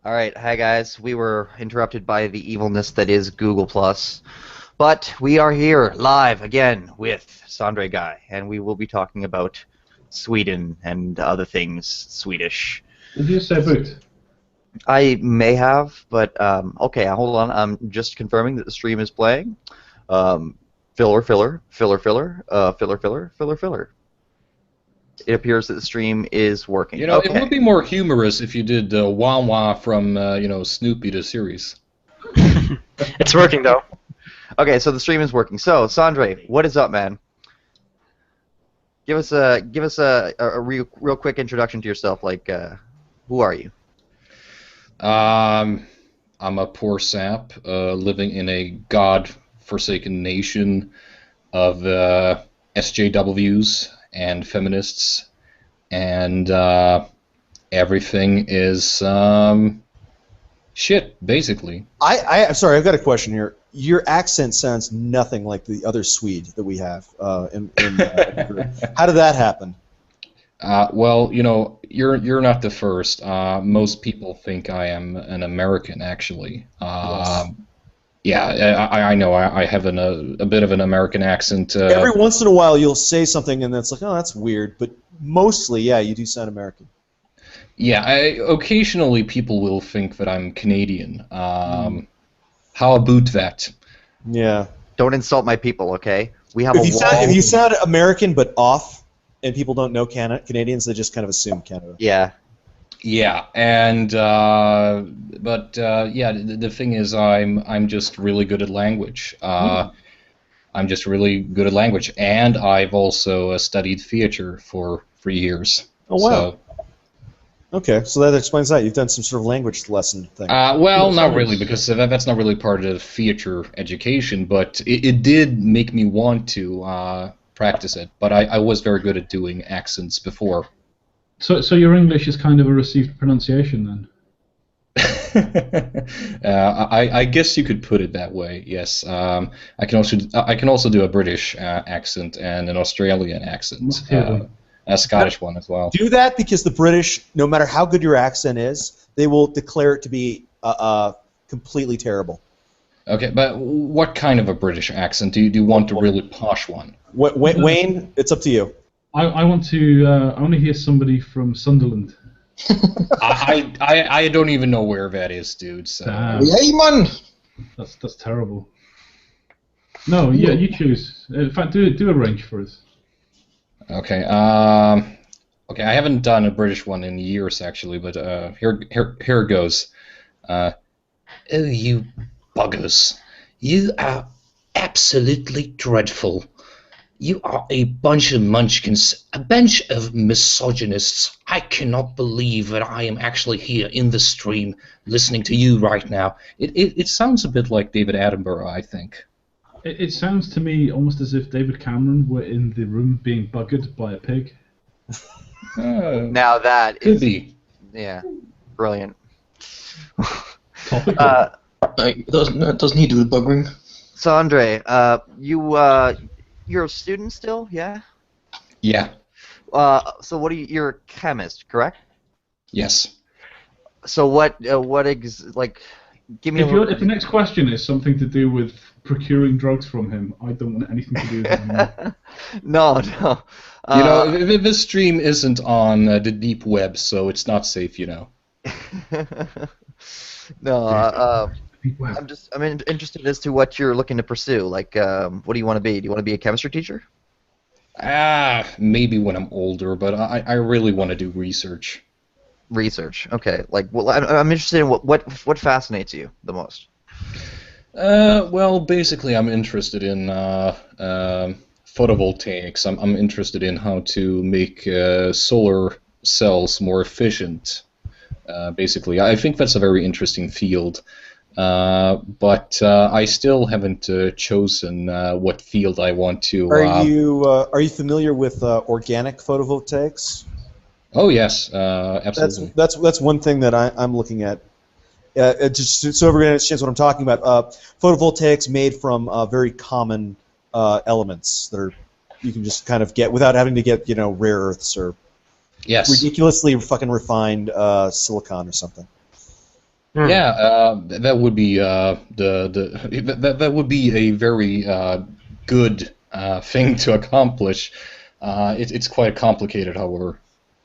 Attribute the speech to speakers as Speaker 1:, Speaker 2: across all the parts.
Speaker 1: All right, hi guys. We were interrupted by the evilness that is Google Plus, but we are here live again with Sandre Guy, and we will be talking about Sweden and other things Swedish.
Speaker 2: Did you say boot?
Speaker 1: I may have, but okay. Hold on. I'm just confirming that the stream is playing. Filler. It appears that the stream is working.
Speaker 3: You know, it
Speaker 1: Okay.
Speaker 3: would be more humorous if you did Wah Wah from, Snoopy the series.
Speaker 4: It's working though.
Speaker 1: Okay, so the stream is working. So, Sandre, what is up, man? Give us a real quick introduction to yourself. Like, who are you?
Speaker 3: I'm a poor sap living in a god-forsaken nation of SJWs and feminists, and everything is shit, basically.
Speaker 5: I'm sorry, I've got a question here. Your accent sounds nothing like the other Swede that we have in the group. How did that happen?
Speaker 3: Well, you're not the first. Most people think I am an American, actually.
Speaker 5: Yes.
Speaker 3: Yeah, I know. I have a bit of an American accent.
Speaker 5: Every once in a while, you'll say something, and it's like, oh, that's weird. But mostly, yeah, you do sound American.
Speaker 3: Yeah, occasionally people will think that I'm Canadian. How about that?
Speaker 5: Yeah.
Speaker 1: Don't insult my people, okay? We have a
Speaker 5: If
Speaker 1: wall.
Speaker 5: you sound American but off, and people don't know Canadians, they just kind of assume Canada.
Speaker 1: Yeah.
Speaker 3: Yeah, and the thing is, I'm just really good at language. I'm just really good at language, and I've also studied theater for 3 years.
Speaker 5: Oh wow.
Speaker 3: So,
Speaker 5: Okay, so that explains that. You've done some sort of language lesson thing.
Speaker 3: well, not really, because that's not really part of theater education, but it did make me want to practice it. But I was very good at doing accents before.
Speaker 2: So your English is kind of a received pronunciation then?
Speaker 3: I guess you could put it that way. Yes. I can also do a British accent and an Australian accent, a Scottish one as well.
Speaker 5: Do that because the British, no matter how good your accent is, they will declare it to be completely terrible.
Speaker 3: Okay, but what kind of a British accent? Do you want a really posh one?
Speaker 5: Wayne, it's up to you.
Speaker 2: I want to hear somebody from Sunderland.
Speaker 3: I don't even know where that is, dude. So.
Speaker 2: Damn.
Speaker 4: Hey, man!
Speaker 2: That's terrible. No, yeah, you choose. In fact, do a range for us.
Speaker 3: Okay. Okay. I haven't done a British one in years, actually, but here goes. Oh, you buggers! You are absolutely dreadful. You are a bunch of munchkins, a bunch of misogynists. I cannot believe that I am actually here in the stream listening to you right now. It sounds a bit like David Attenborough, I think.
Speaker 2: It sounds to me almost as if David Cameron were in the room being buggered by a pig.
Speaker 1: Now that
Speaker 3: Could
Speaker 1: is,
Speaker 3: be.
Speaker 1: yeah, brilliant.
Speaker 2: Topical.
Speaker 4: Doesn't he do the buggering?
Speaker 1: So, Andre, you're a student still, yeah?
Speaker 3: Yeah.
Speaker 1: So what are you? You're a chemist, correct?
Speaker 3: Yes.
Speaker 1: So like, give me a little.
Speaker 2: If the next question is something to do with procuring drugs from him, I don't want anything to do with him.
Speaker 1: No.
Speaker 3: This stream isn't on the deep web, so it's not safe,
Speaker 1: No.
Speaker 2: Deep web.
Speaker 1: I'm interested as to what you're looking to pursue. Like, what do you want to be? Do you want to be a chemistry teacher?
Speaker 3: Maybe when I'm older, but I really want to do research.
Speaker 1: Research. Okay. Like, well, I'm interested in what fascinates you the most.
Speaker 3: Well, basically, I'm interested in photovoltaics. I'm interested in how to make solar cells more efficient. Basically, I think that's a very interesting field. But I still haven't chosen what field I want to.
Speaker 5: Are you familiar with organic photovoltaics?
Speaker 3: Oh yes, absolutely.
Speaker 5: That's one thing that I'm looking at. Just so everybody understands what I'm talking about. Photovoltaics made from very common elements that are you can just kind of get without having to get rare earths or
Speaker 3: Yes.
Speaker 5: ridiculously fucking refined silicon or something.
Speaker 3: Yeah, that would be that would be a very good thing to accomplish. It's quite complicated, however.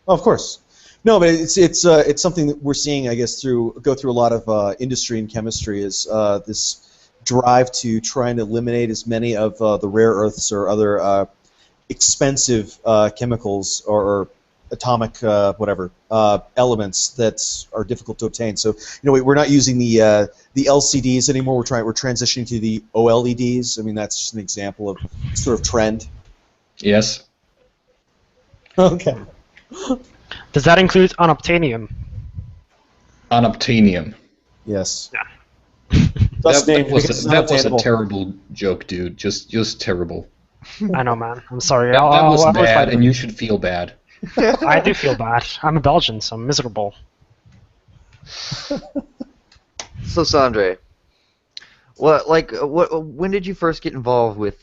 Speaker 5: Oh, of course. No, but it's something that we're seeing, I guess, go through a lot of industry and chemistry is this drive to try and eliminate as many of the rare earths or other expensive chemicals or atomic whatever elements that are difficult to obtain. So we're not using the LCDs anymore. We're transitioning to the OLEDs. I mean, that's just an example of sort of trend.
Speaker 3: Yes.
Speaker 5: Okay.
Speaker 4: Does that include unobtainium?
Speaker 3: Unobtainium.
Speaker 5: Yes.
Speaker 4: Yeah.
Speaker 3: That was a terrible joke, dude. Just terrible.
Speaker 4: I know, man. I'm sorry.
Speaker 3: That was
Speaker 4: I'll
Speaker 3: bad, and you should feel bad.
Speaker 4: I do feel bad. I'm a Belgian, so I'm miserable.
Speaker 1: So Sandre, when did you first get involved with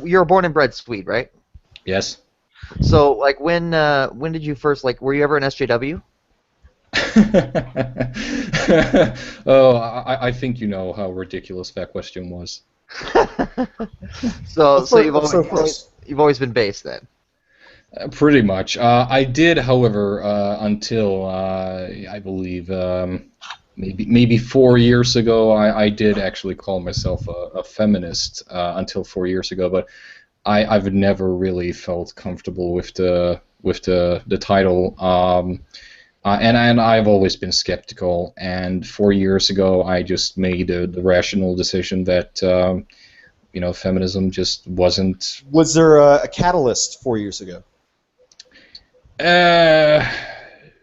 Speaker 1: you're a born and bred Swede, right?
Speaker 3: Yes.
Speaker 1: So when did you first were you ever an SJW?
Speaker 3: Oh, I think you know how ridiculous that question was.
Speaker 1: So you've always been based then.
Speaker 3: Pretty much. I did, however, until I believe maybe 4 years ago, I did actually call myself a feminist until 4 years ago, but I've never really felt comfortable with the title, and I've always been skeptical. And 4 years ago, I just made the rational decision that feminism just wasn't.
Speaker 5: Was there a catalyst 4 years ago?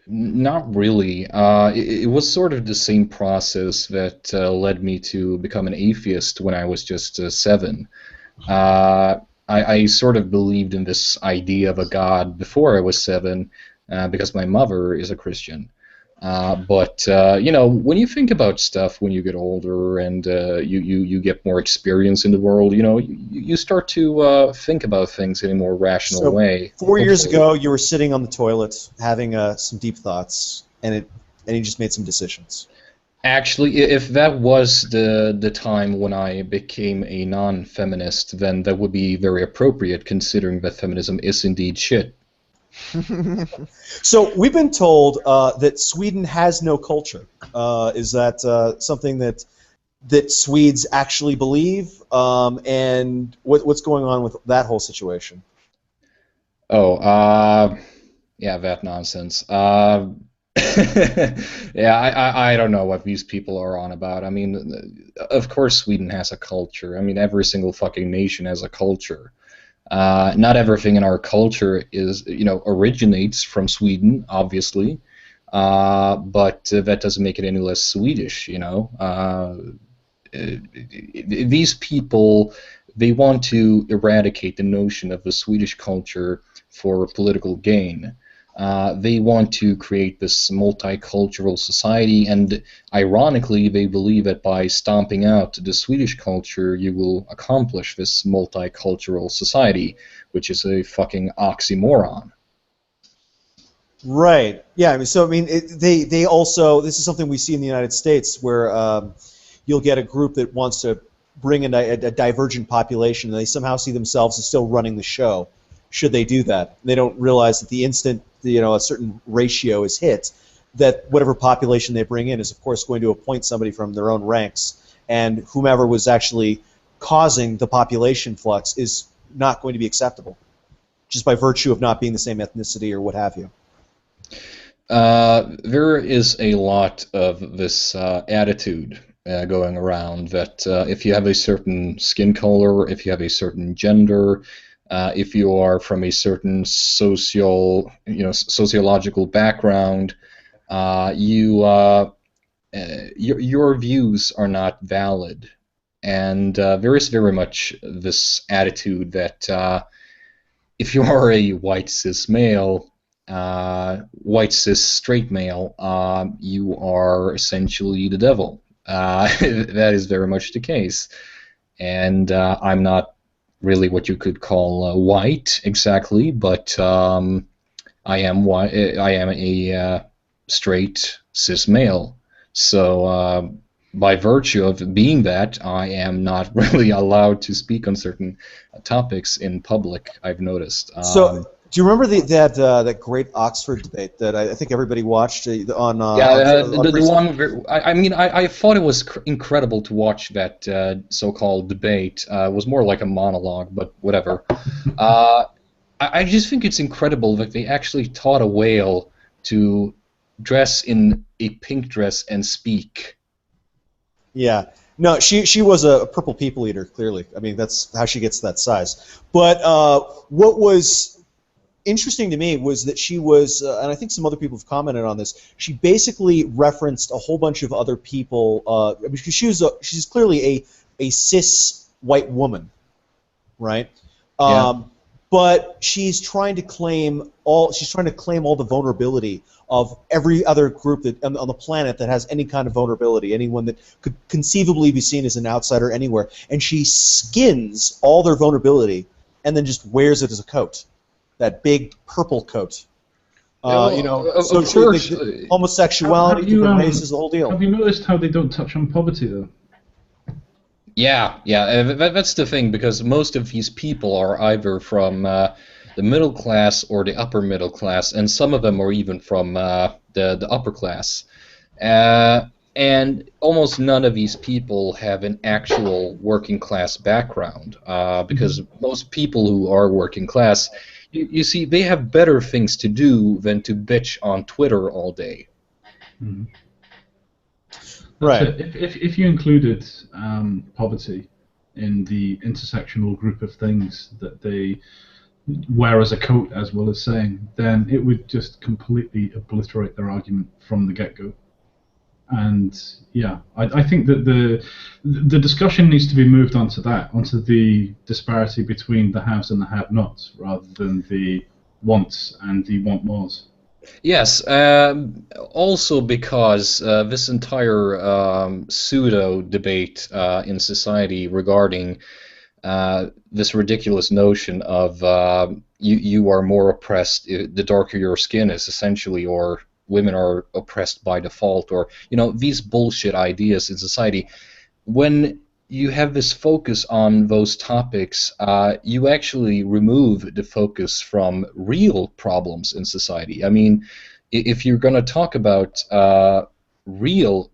Speaker 3: Not really. It was sort of the same process that led me to become an atheist when I was just 7. I sort of believed in this idea of a God before I was 7 because my mother is a Christian. But when you think about stuff when you get older and you get more experience in the world, you start to think about things in a more rational way.
Speaker 5: 4 years ago, you were sitting on the toilet having some deep thoughts, and you just made some decisions.
Speaker 3: Actually, if that was the time when I became a non-feminist, then that would be very appropriate, considering that feminism is indeed shit.
Speaker 5: So we've been told that Sweden has no culture. Is that something that Swedes actually believe? And what's going on with that whole situation?
Speaker 3: Oh, yeah, that nonsense. Yeah, I don't know what these people are on about. I mean, of course Sweden has a culture. I mean, every single fucking nation has a culture. Not everything in our culture originates from Sweden, obviously, but that doesn't make it any less Swedish, These people, they want to eradicate the notion of the Swedish culture for political gain. They want to create this multicultural society, and ironically, they believe that by stomping out the Swedish culture, you will accomplish this multicultural society, which is a fucking oxymoron.
Speaker 5: Right. Yeah. I mean, they also, this is something we see in the United States, where you'll get a group that wants to bring in a divergent population, and they somehow see themselves as still running the show. Should they do that? They don't realize that the instant a certain ratio is hit, that whatever population they bring in is, of course, going to appoint somebody from their own ranks, and whomever was actually causing the population flux is not going to be acceptable, just by virtue of not being the same ethnicity or what have you.
Speaker 3: There is a lot of this attitude going around that if you have a certain skin color, if you have a certain gender, if you are from a certain sociological background, your views are not valid, and there is very much this attitude that if you are a white cis male, white cis straight male, you are essentially the devil. That is very much the case, and I'm not really what you could call white exactly, but I am white. I am straight cis male. So by virtue of being that, I am not really allowed to speak on certain topics in public, I've noticed.
Speaker 5: So, do you remember that great Oxford debate that I think everybody watched on?
Speaker 3: The one where, I mean, I thought it was incredible to watch that so-called debate. It was more like a monologue, but whatever. I just think it's incredible that they actually taught a whale to dress in a pink dress and speak.
Speaker 5: Yeah. No, she was a purple people eater, clearly. I mean, that's how she gets that size. But what was interesting to me was that she was, and I think some other people have commented on this, she basically referenced a whole bunch of other people, because she's clearly a cis white woman, right?
Speaker 3: Yeah.
Speaker 5: But she's trying to claim all the vulnerability of every other group that on the planet that has any kind of vulnerability, anyone that could conceivably be seen as an outsider anywhere, and she skins all their vulnerability and then just wears it as a coat, that big purple coat. So homosexuality, different races, the whole deal.
Speaker 2: Have you noticed how they don't touch on poverty though?
Speaker 3: Yeah, that's the thing, because most of these people are either from the middle class or the upper middle class, and some of them are even from the upper class. And almost none of these people have an actual working class background, because most people who are working class, you see, they have better things to do than to bitch on Twitter all day.
Speaker 2: Mm-hmm.
Speaker 5: Right.
Speaker 2: If you included poverty in the intersectional group of things that they wear as a coat, as well as saying, then it would just completely obliterate their argument from the get-go. And yeah, I think that the discussion needs to be moved onto the disparity between the haves and the have-nots, rather than the wants and the want-mores.
Speaker 3: Yes, also because this entire pseudo debate in society regarding this ridiculous notion of you are more oppressed the darker your skin is, essentially, or women are oppressed by default, or these bullshit ideas in society. When you have this focus on those topics, you actually remove the focus from real problems in society. I mean, if you're going to talk about real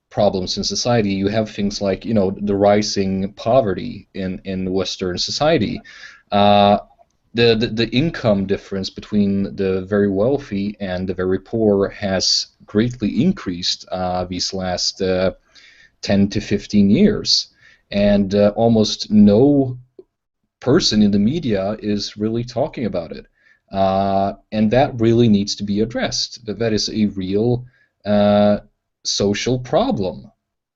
Speaker 3: problems in society, you have things like, the rising poverty in Western society. The income difference between the very wealthy and the very poor has greatly increased these last 10 to 15 years. And almost no person in the media is really talking about it. And that really needs to be addressed. That is a real social problem.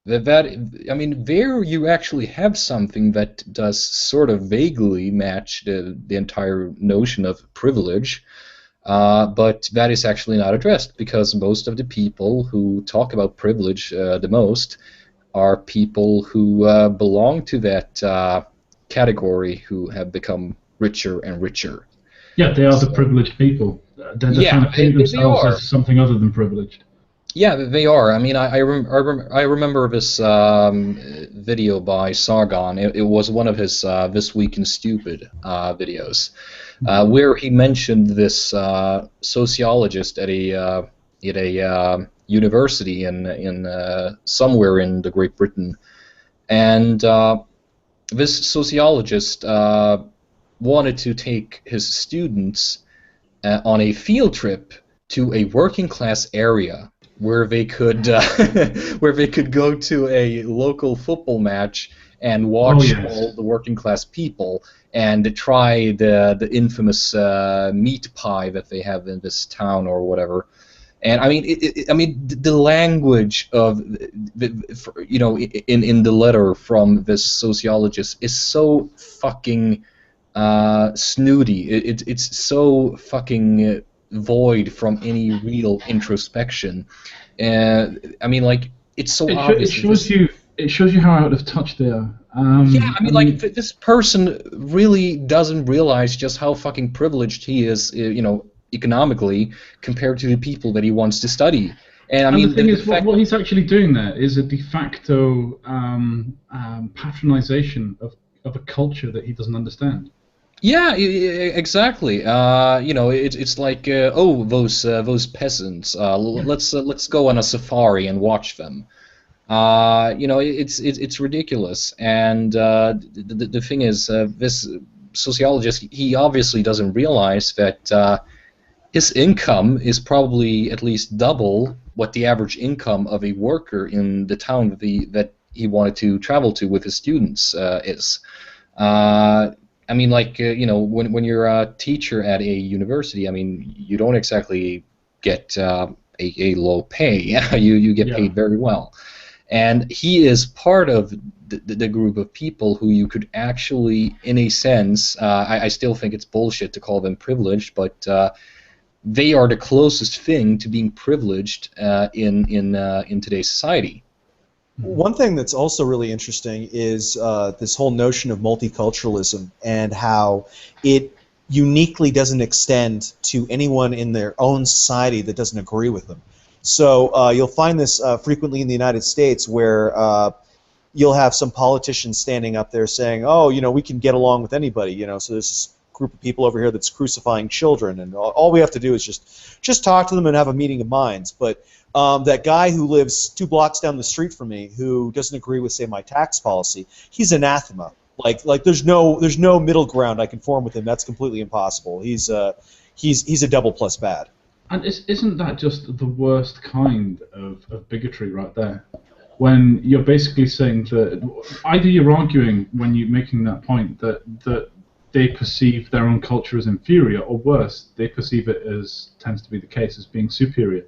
Speaker 3: I mean, there you actually have something that does sort of vaguely match the entire notion of privilege, but that is actually not addressed, because most of the people who talk about privilege the most are people who belong to that category, who have become richer and richer.
Speaker 2: Yeah, they are the privileged people. They're trying to paint themselves as something other than privileged.
Speaker 3: Yeah, they are. I mean, I remember this video by Sargon. It was one of his This Week in Stupid videos, where he mentioned this sociologist at a university in somewhere in the Great Britain, and this sociologist wanted to take his students on a field trip to a working class area where they could go to a local football match and watch all the working class people and try the infamous meat pie that they have in this town or whatever. And I mean, the language of in the letter from this sociologist is so fucking snooty. It's so fucking void from any real introspection. I mean, like, it's so obvious.
Speaker 2: It shows you how out of touch they are.
Speaker 3: This person really doesn't realize just how fucking privileged he is, economically compared to the people that he wants to study. And I mean,
Speaker 2: the thing is,
Speaker 3: fact
Speaker 2: what he's actually doing there is a de facto patronization of a culture that he doesn't understand.
Speaker 3: yeah, exactly. You know, it's like, oh, those peasants. Let's go on a safari and watch them. You know, it's ridiculous. And the thing is, this sociologist, he obviously doesn't realize that his income is probably at least double what the average income of a worker in the town that he wanted to travel to with his students is. I mean, like, you know, when you're a teacher at a university, I mean, you don't exactly get a low pay. You get paid very well. And he is part of the group of people who you could actually, in a sense, I still think it's bullshit to call them privileged, but they are the closest thing to being privileged in today's society.
Speaker 5: One thing that's also really interesting is this whole notion of multiculturalism and how it uniquely doesn't extend to anyone in their own society that doesn't agree with them. So you'll find this frequently in the United States where you'll have some politicians standing up there saying, oh, you know, we can get along with anybody, you know, so there's this group of people over here that's crucifying children, and all we have to do is just talk to them and have a meeting of minds. But that guy who lives 2 blocks down the street from me who doesn't agree with, say, my tax policy, he's anathema. Like there's no middle ground I can form with him. That's completely impossible. He's a double plus bad.
Speaker 2: And isn't that just the worst kind of bigotry right there? When you're basically saying that either you're arguing when you're making that point that they perceive their own culture as inferior, or worse, they perceive it as tends to be the case as being superior.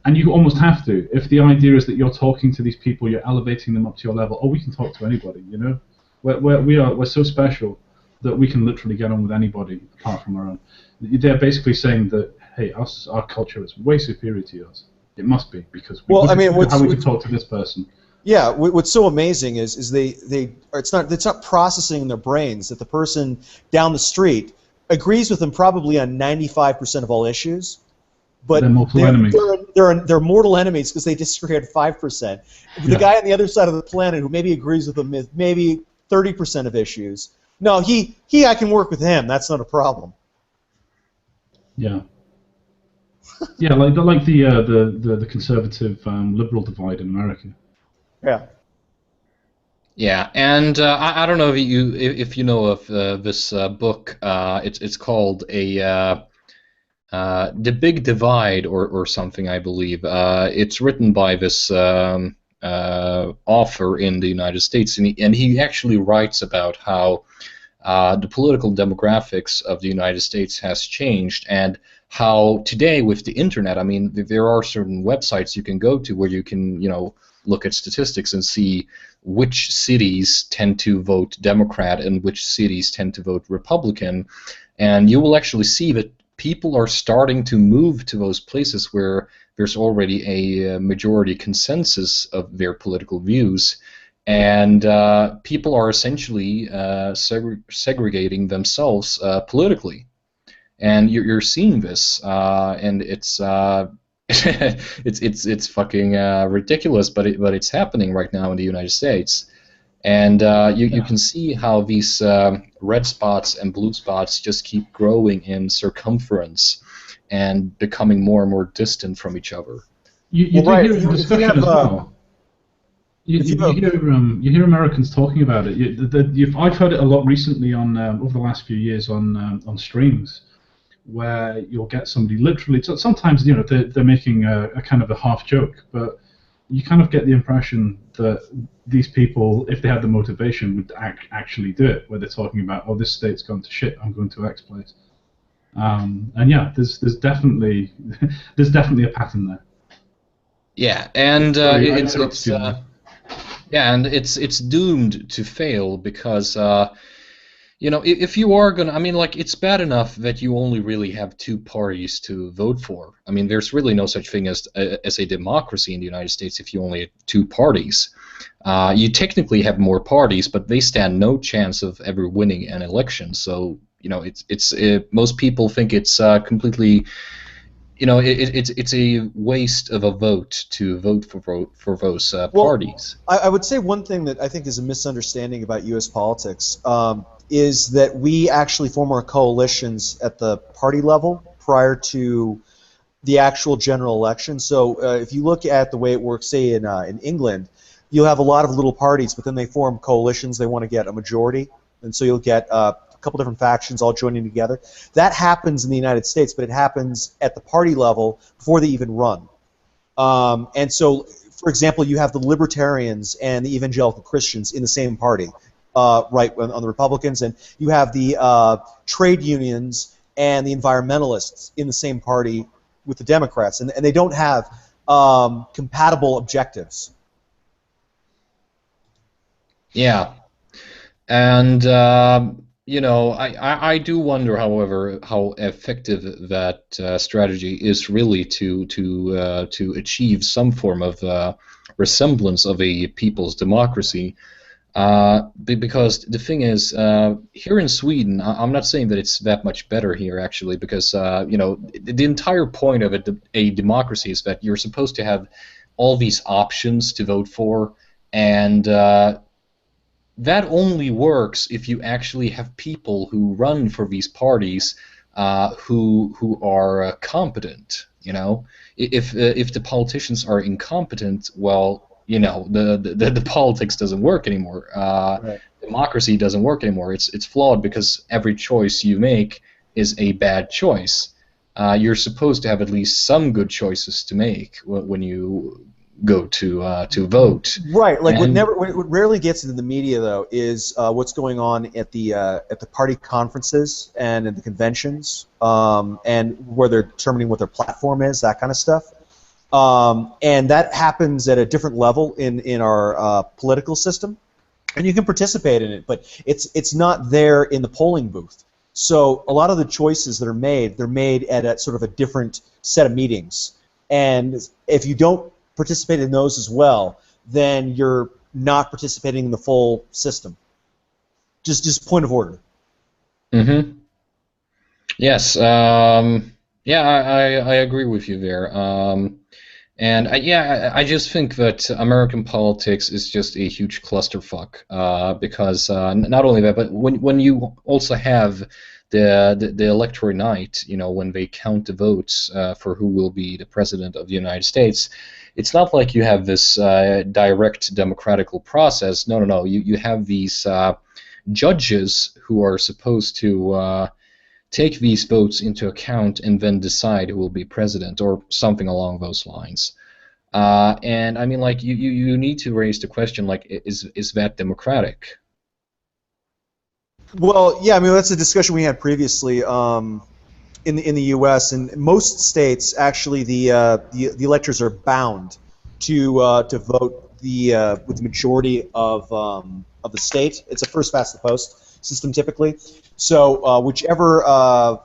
Speaker 2: And you almost have to. If the idea is that you're talking to these people, you're elevating them up to your level. Oh, we can talk to anybody, you know. We're so special that we can literally get on with anybody apart from our own. They're basically saying that, hey, our culture is way superior to yours. It must be because how we can talk to this person.
Speaker 5: Yeah, what's so amazing is it's not processing in their brains that the person down the street agrees with them probably on 95% of all issues, but
Speaker 2: they're mortal enemies.
Speaker 5: They're mortal enemies because they disagree on 5%. The guy on the other side of the planet who maybe agrees with them with maybe 30% of issues. No, I can work with him. That's not a problem.
Speaker 2: Yeah. Yeah, like the conservative liberal divide in America.
Speaker 5: Yeah.
Speaker 3: Yeah, and I don't know if you know of this book. It's called The Big Divide or something, I believe. It's written by this author in the United States, and he actually writes about how the political demographics of the United States has changed, and how today with the internet, I mean, there are certain websites you can go to where you can, you know, look at statistics and see which cities tend to vote Democrat and which cities tend to vote Republican, and you will actually see that people are starting to move to those places where there's already a majority consensus of their political views, and people are essentially segregating themselves politically. And you're seeing this, and it's it's fucking ridiculous, but it's happening right now in the United States, and you can see how these red spots and blue spots just keep growing in circumference and becoming more and more distant from each other.
Speaker 2: You hear discussion as well. You hear Americans talking about it. I've heard it a lot recently on over the last few years on streams, where you'll get somebody literally. Sometimes they're making a kind of a half joke, but you kind of get the impression that these people, if they had the motivation, would actually do it. Where they're talking about, oh, this state's gone to shit, I'm going to X place. And yeah, there's definitely a pattern there.
Speaker 3: Yeah, and it's doomed to fail because if you are gonna, I mean, like, it's bad enough that you only really have two parties to vote for. I mean, there's really no such thing as a democracy in the United States if you only have two parties. You technically have more parties, but they stand no chance of ever winning an election. So it's most people think it's completely, it's a waste of a vote to vote for those parties.
Speaker 5: I would say one thing that I think is a misunderstanding about U.S. politics is that we actually form our coalitions at the party level prior to the actual general election. So if you look at the way it works, say in England, you'll have a lot of little parties, but then they form coalitions. They want to get a majority, and so you'll get a couple different factions all joining together. That happens in the United States, but it happens at the party level before they even run. And so, for example, you have the Libertarians and the Evangelical Christians in the same party, right, on the Republicans, and you have the trade unions and the environmentalists in the same party with the Democrats, and they don't have compatible objectives.
Speaker 3: Yeah, and I do wonder, however, how effective that strategy is really to achieve some form of resemblance of a people's democracy. Because the thing is, here in Sweden, I'm not saying that it's that much better here, actually, because the entire point of a democracy is that you're supposed to have all these options to vote for, and that only works if you actually have people who run for these parties who are competent. If the politicians are incompetent, well, the politics doesn't work anymore.
Speaker 5: Right.
Speaker 3: Democracy doesn't work anymore. It's flawed because every choice you make is a bad choice. You're supposed to have at least some good choices to make when you go to vote.
Speaker 5: Right. Like what rarely gets into the media though is what's going on at the party conferences and at the conventions, and where they're determining what their platform is, that kind of stuff. And that happens at a different level in our political system, and you can participate in it, but it's not there in the polling booth. So a lot of the choices that are made, they're made at a sort of a different set of meetings, and if you don't participate in those as well, then you're not participating in the full system. Just point of order.
Speaker 3: Mm-hmm. Yes. Yeah, I agree with you there. And I just think that American politics is just a huge clusterfuck, because not only that, but when you also have the electoral night, when they count the votes for who will be the president of the United States, it's not like you have this direct democratical process. No. You have these judges who are supposed to take these votes into account and then decide who will be president or something along those lines. And I mean, like, you need to raise the question, like, is that democratic?
Speaker 5: Well, yeah, I mean that's a discussion we had previously in the U.S. and most states. Actually, the electors are bound to vote with the majority of the state. It's a first past the post system typically. So whichever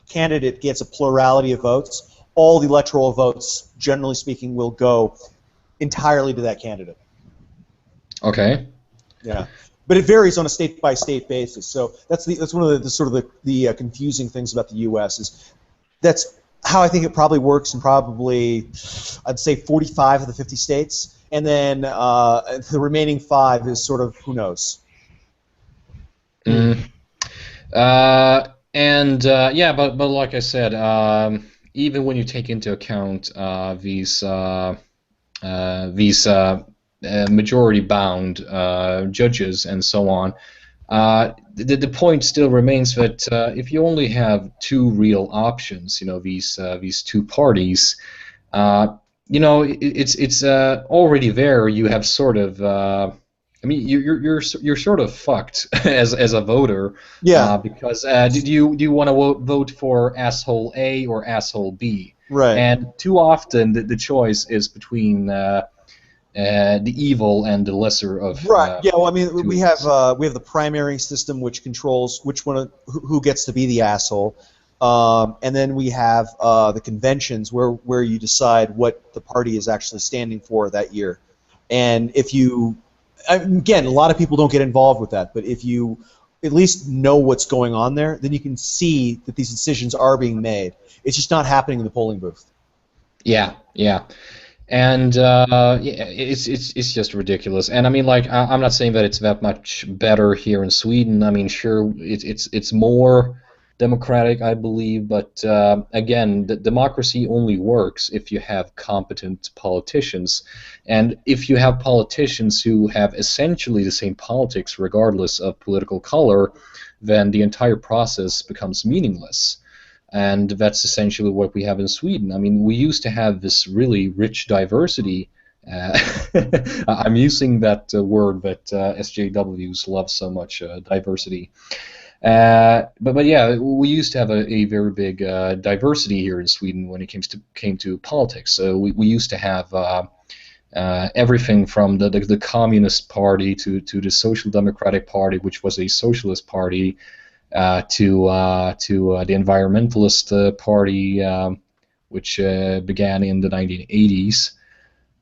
Speaker 5: candidate gets a plurality of votes, all the electoral votes, generally speaking, will go entirely to that candidate.
Speaker 3: Okay.
Speaker 5: Yeah. But it varies on a state-by-state basis. So that's one of the sort of the confusing things about the U.S. is that's how I think it probably works in probably, I'd say, 45 of the 50 states, and then the remaining 5 is sort of who knows.
Speaker 3: Mm. Yeah, but like I said, even when you take into account these majority-bound judges and so on, the point still remains that if you only have 2 real options, these 2 parties, it's already there. You have sort of. I mean, you're sort of fucked as a voter.
Speaker 5: Yeah.
Speaker 3: Because do you want to vote for asshole A or asshole B?
Speaker 5: Right.
Speaker 3: And too often the choice is between the evil and the lesser of.
Speaker 5: Right. Yeah. Well, I mean, we have the primary system, which controls who gets to be the asshole, and then we have the conventions where you decide what the party is actually standing for that year, and if you. Again, a lot of people don't get involved with that, but if you at least know what's going on there, then you can see that these decisions are being made. It's just not happening in the polling booth.
Speaker 3: Yeah, yeah. And yeah, it's just ridiculous. And I mean, like, I'm not saying that it's that much better here in Sweden. I mean, sure, it's more democratic, I believe, but again, the democracy only works if you have competent politicians, and if you have politicians who have essentially the same politics, regardless of political color, then the entire process becomes meaningless. And that's essentially what we have in Sweden. I mean, we used to have this really rich diversity. Uh, I'm using that word that SJWs love so much, diversity. But yeah, we used to have a very big diversity here in Sweden when it came to politics. So we used to have everything from the Communist Party to the Social Democratic Party, which was a socialist party, to the Environmentalist Party, which began in the 1980s.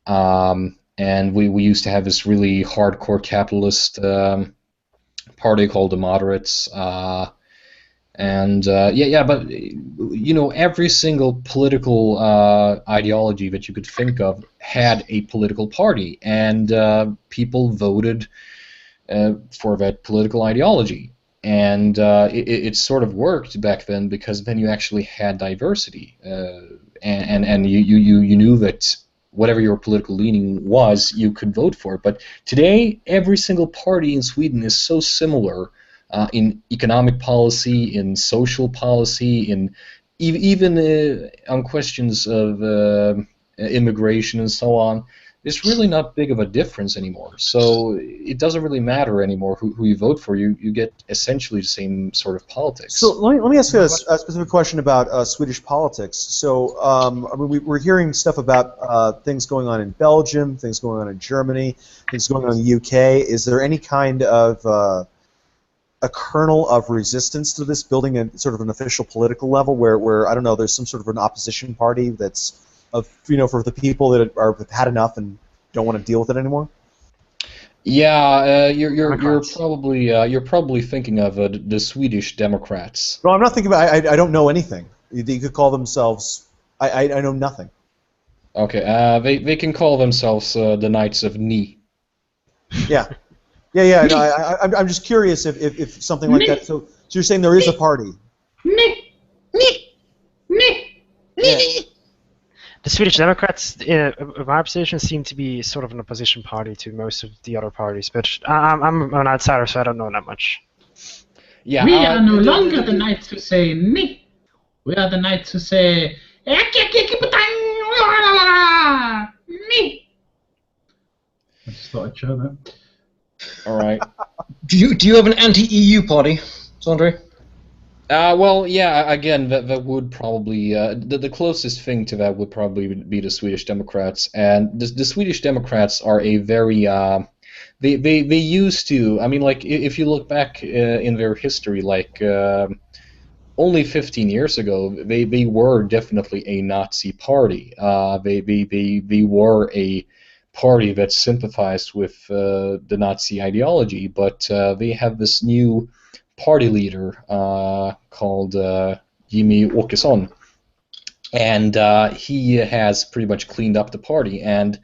Speaker 3: And we used to have this really hardcore capitalist party called the Moderates. But you know, every single political ideology that you could think of had a political party, and people voted for that political ideology. And it sort of worked back then because then you actually had diversity, and you knew that whatever your political leaning was, you could vote for it. But today, every single party in Sweden is so similar in economic policy, in social policy, in even on questions of immigration and so on. It's really not big of a difference anymore. So it doesn't really matter anymore who you vote for. You get essentially the same sort of politics.
Speaker 5: So let me ask you a specific question about Swedish politics. So I mean, we're hearing stuff about things going on in Belgium, things going on in Germany, things going on in the UK. Is there any kind of a kernel of resistance to this, building a sort of an official political level where I don't know, there's some sort of an opposition party that's for the people that have had enough and don't want to deal with it anymore?
Speaker 3: Yeah, you're probably thinking of the Swedish Democrats.
Speaker 5: No, I'm not thinking about. I don't know anything. You could call themselves. I know nothing.
Speaker 3: Okay, they can call themselves the Knights of Ni.
Speaker 5: Yeah. No, I'm just curious if something like that. So you're saying there is a party?
Speaker 4: Yeah. The Swedish Democrats, in my position, seem to be sort of an opposition party to most of the other parties, but I'm an outsider, so I don't know that much.
Speaker 3: Yeah,
Speaker 6: we are no longer the knights who say "ni." We are the knights who say "ni."
Speaker 2: I just thought I'd share that.
Speaker 3: all right.
Speaker 7: Do you have an anti-EU party, Sandre?
Speaker 3: Well, yeah. Again, that would probably the closest thing to that would probably be the Swedish Democrats, and the Swedish Democrats are a very they used to. I mean, like if you look back in their history, like only 15 years ago, they were definitely a Nazi party. They were a party that sympathized with the Nazi ideology, but they have this new party leader called Jimmy Åkesson, and he has pretty much cleaned up the party, and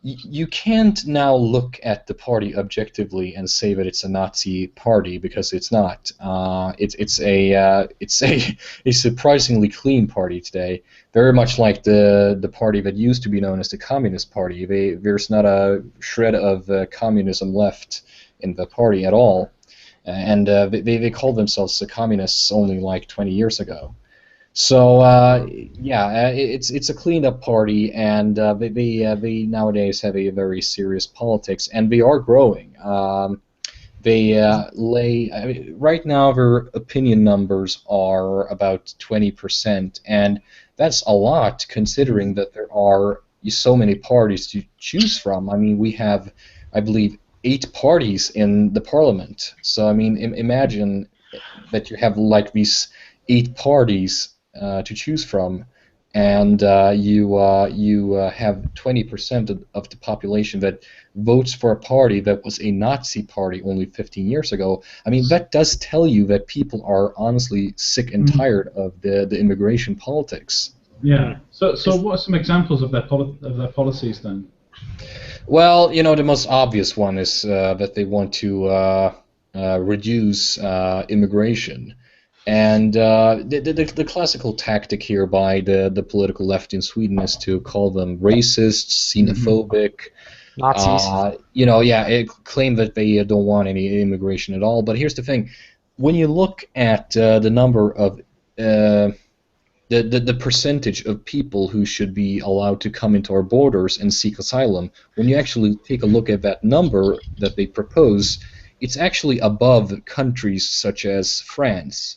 Speaker 3: you can't now look at the party objectively and say that it's a Nazi party, because it's not. It's a surprisingly clean party today, very much like the party that used to be known as the Communist Party. There's not a shred of communism left in the party at all. And they called themselves the communists only like 20 years ago. So it's a cleaned up party, and they nowadays have a very serious politics, and they are growing. Right now their opinion numbers are about 20%, and that's a lot considering that there are so many parties to choose from. I mean, we have, I believe, 8 parties in the parliament. So I mean, imagine that you have like these 8 parties to choose from, and you have 20% of the population that votes for a party that was a Nazi party only 15 years ago, I mean, that does tell you that people are honestly sick and tired of the immigration politics.
Speaker 2: Yeah. So what are some examples of their policies then?
Speaker 3: Well, the most obvious one is that they want to reduce immigration. And the classical tactic here by the political left in Sweden is to call them racist, xenophobic,
Speaker 4: Nazis.
Speaker 3: claim that they don't want any immigration at all. But here's the thing: when you look at the number of the percentage of people who should be allowed to come into our borders and seek asylum, when you actually take a look at that number that they propose, it's actually above countries such as France.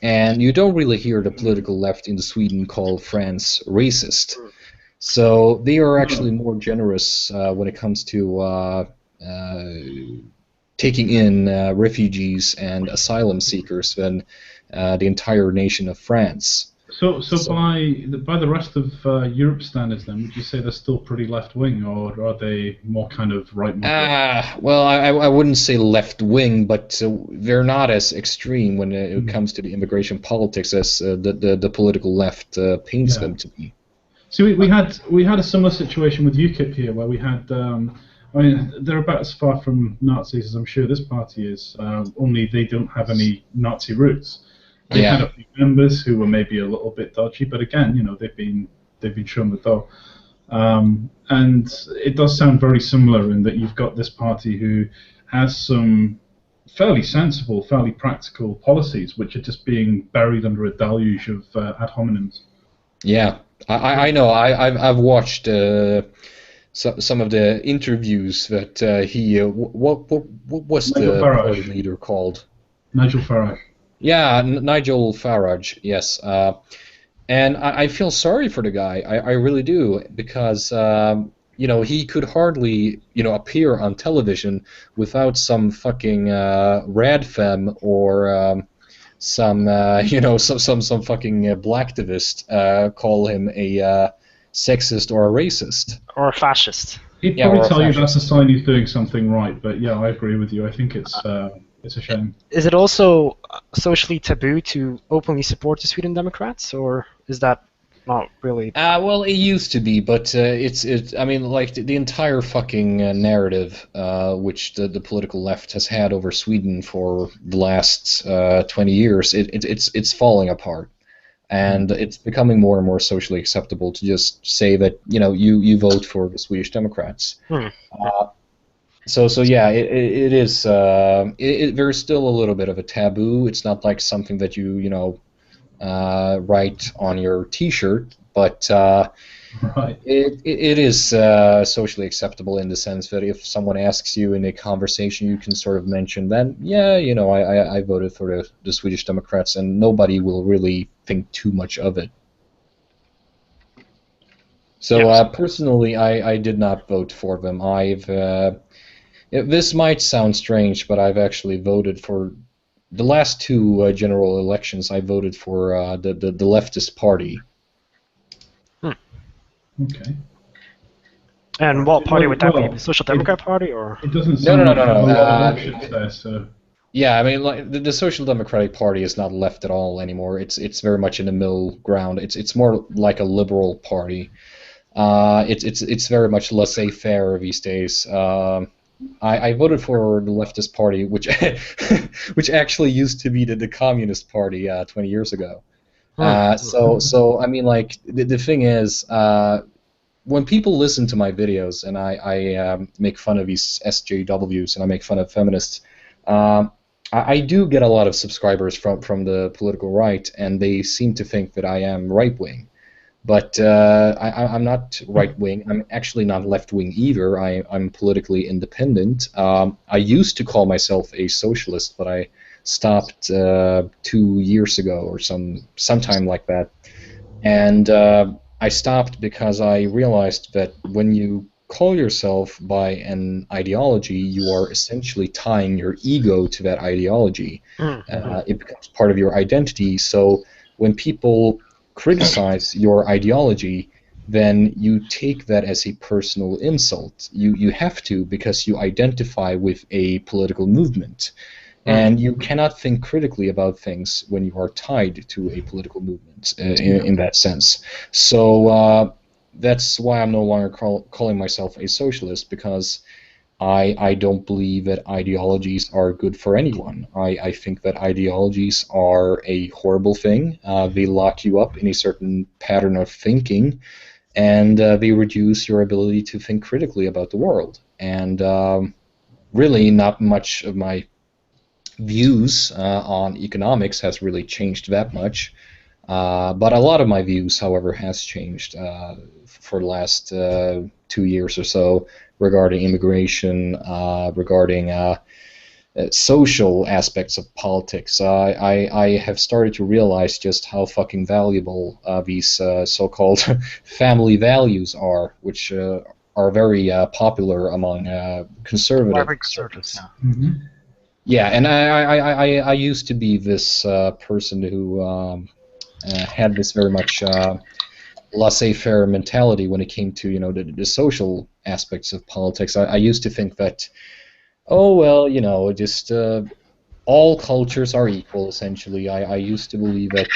Speaker 3: And you don't really hear the political left in Sweden call France racist. So they are actually more generous when it comes to taking in refugees and asylum seekers than the entire nation of France.
Speaker 2: So by the rest of Europe standards, then, would you say they're still pretty left-wing, or are they more kind of right-moderate?
Speaker 3: Well, I wouldn't say left-wing, but they're not as extreme when it comes to the immigration politics as the political left paints them to be.
Speaker 2: So we had a similar situation with UKIP here, where we had. I mean, they're about as far from Nazis as I'm sure this party is. Only they don't have any Nazi roots. They had a few members who were maybe a little bit dodgy, but again, they've been shown the door. And it does sound very similar in that you've got this party who has some fairly sensible, fairly practical policies, which are just being buried under a deluge of ad hominems.
Speaker 3: Yeah, I know. I've watched some of the interviews that he. What was the party leader called?
Speaker 2: Nigel Farage.
Speaker 3: Yeah, Nigel Farage, yes. And I feel sorry for the guy. I really do, because he could hardly appear on television without some fucking radfem or some fucking blacktivist call him a sexist or a racist
Speaker 4: or a fascist.
Speaker 2: He'd probably tell you that's a sign he's doing something right. But yeah, I agree with you. I think it's a shame.
Speaker 4: Is it also socially taboo to openly support the Sweden Democrats, or is that not really?
Speaker 3: Well, it used to be, but I mean, like the entire fucking narrative which the political left has had over Sweden for the last 20 years, it's falling apart, and it's becoming more and more socially acceptable to just say that you vote for the Swedish Democrats. So yeah, it is. There's still a little bit of a taboo. It's not like something that you write on your T-shirt, but
Speaker 2: right.
Speaker 3: It is socially acceptable in the sense that if someone asks you in a conversation, you can sort of mention, then I voted for the Swedish Democrats, and nobody will really think too much of it. So personally, I did not vote for them. This might sound strange, but I've actually voted for the last two general elections. I voted for the leftist party.
Speaker 2: Okay.
Speaker 4: And what party would that be? The Social Democrat Party, or?
Speaker 2: It doesn't sound
Speaker 3: No.
Speaker 2: So.
Speaker 3: Yeah, I mean, like the Social Democratic Party is not left at all anymore. It's very much in the middle ground. It's more like a liberal party. It's very much laissez-faire these days. I voted for the leftist party, which which actually used to be the Communist Party 20 years ago. So I mean, like the thing is, when people listen to my videos and I make fun of these SJWs and I make fun of feminists, I do get a lot of subscribers from the political right, and they seem to think that I am right-wing. But I'm not right-wing. I'm actually not left-wing either. I'm politically independent. I used to call myself a socialist, but I stopped 2 years ago or sometime like that. And I stopped because I realized that when you call yourself by an ideology, you are essentially tying your ego to that ideology. It becomes part of your identity. So when people criticize your ideology, then you take that as a personal insult. You have to, because you identify with a political movement. And you cannot think critically about things when you are tied to a political movement in that sense. So that's why I'm no longer calling myself a socialist, because I don't believe that ideologies are good for anyone. I think that ideologies are a horrible thing. They lock you up in a certain pattern of thinking, and they reduce your ability to think critically about the world. And really, not much of my views on economics has really changed that much. But a lot of my views, however, has changed for the last 2 years or so regarding immigration, regarding social aspects of politics. I have started to realize just how fucking valuable these so-called family values are, which are very popular among conservative
Speaker 4: conservatives.
Speaker 3: Yeah, and I used to be this person who had this very much laissez-faire mentality when it came to the social aspects of politics. I used to think that, oh well, just all cultures are equal essentially. I used to believe that,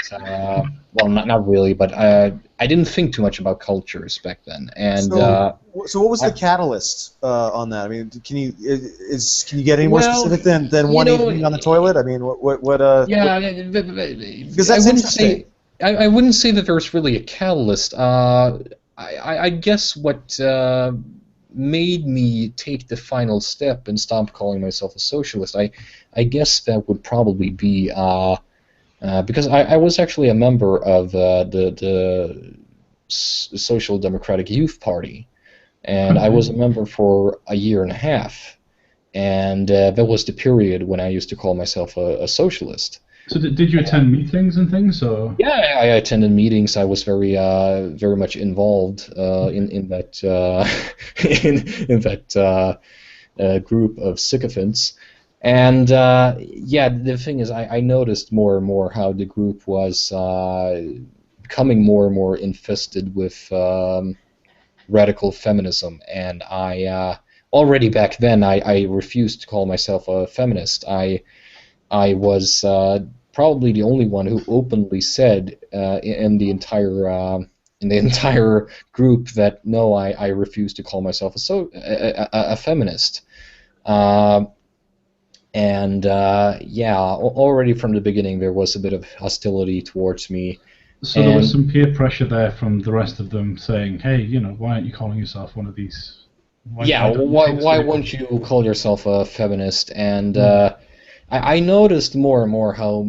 Speaker 3: well, not really, but I didn't think too much about cultures back then. And
Speaker 5: so what was the catalyst on that? I mean, can you get any more specific than one evening on the toilet? I mean, what
Speaker 3: yeah,
Speaker 5: because that's interesting.
Speaker 3: I wouldn't say that there's really a catalyst. I guess what made me take the final step and stop calling myself a socialist, I guess that would probably be because I was actually a member of the Social Democratic Youth Party, and I was a member for a year and a half, and that was the period when I used to call myself a socialist.
Speaker 2: So did you attend meetings and things, or?
Speaker 3: Yeah, I attended meetings. I was very much involved in that in that group of sycophants. And yeah, the thing is, I noticed more and more how the group was becoming more and more infested with radical feminism. And I already back then I refused to call myself a feminist. I was probably the only one who openly said in the entire group that no, I refuse to call myself a feminist. And yeah, already from the beginning there was a bit of hostility towards me.
Speaker 2: So there was some peer pressure there from the rest of them saying, hey, why aren't you calling yourself one of these?
Speaker 3: Why won't you call yourself a feminist? And I noticed more and more how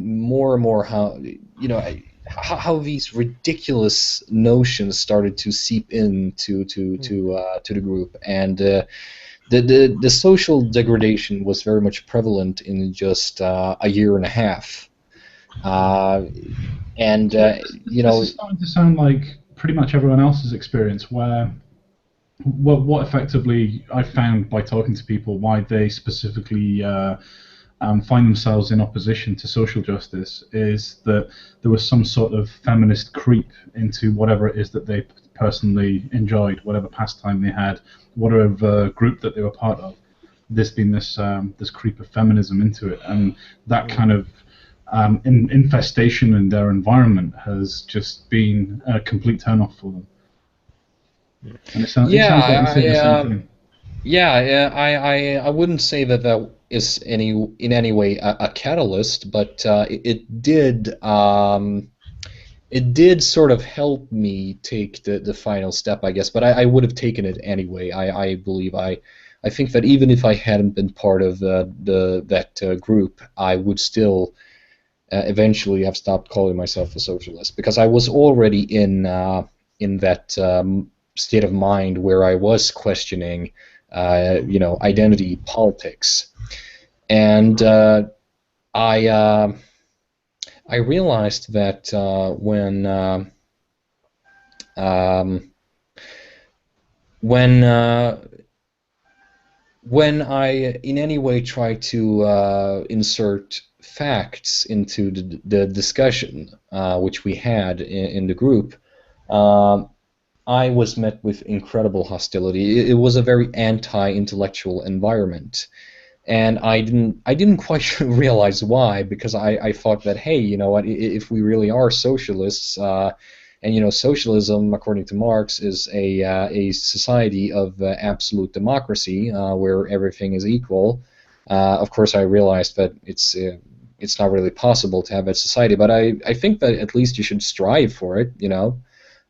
Speaker 3: how these ridiculous notions started to seep into to the group, and the social degradation was very much prevalent in just a year and a half, and
Speaker 2: this is starting to sound like pretty much everyone else's experience, where what effectively I found by talking to people why they specifically find themselves in opposition to social justice is that there was some sort of feminist creep into whatever it is that they personally enjoyed, whatever pastime they had, whatever group that they were part of. This being this creep of feminism into it, and that kind of infestation in their environment has just been a complete turn-off for them. And it sounds like you're saying the same thing.
Speaker 3: Yeah, I wouldn't say that is in any way a catalyst, but it did sort of help me take the final step, I guess. But I would have taken it anyway. I believe I think that even if I hadn't been part of that group, I would still eventually have stopped calling myself a socialist, because I was already in that state of mind where I was questioning identity politics. And I realized that when I in any way try to insert facts into the discussion which we had in the group, I was met with incredible hostility. It was a very anti-intellectual environment, and I didn't quite realize why, because I thought that, hey, you know what, if we really are socialists, and you know, socialism, according to Marx, is a society of absolute democracy where everything is equal. Of course, I realized that it's not really possible to have that society, but I think that at least you should strive for it, you know,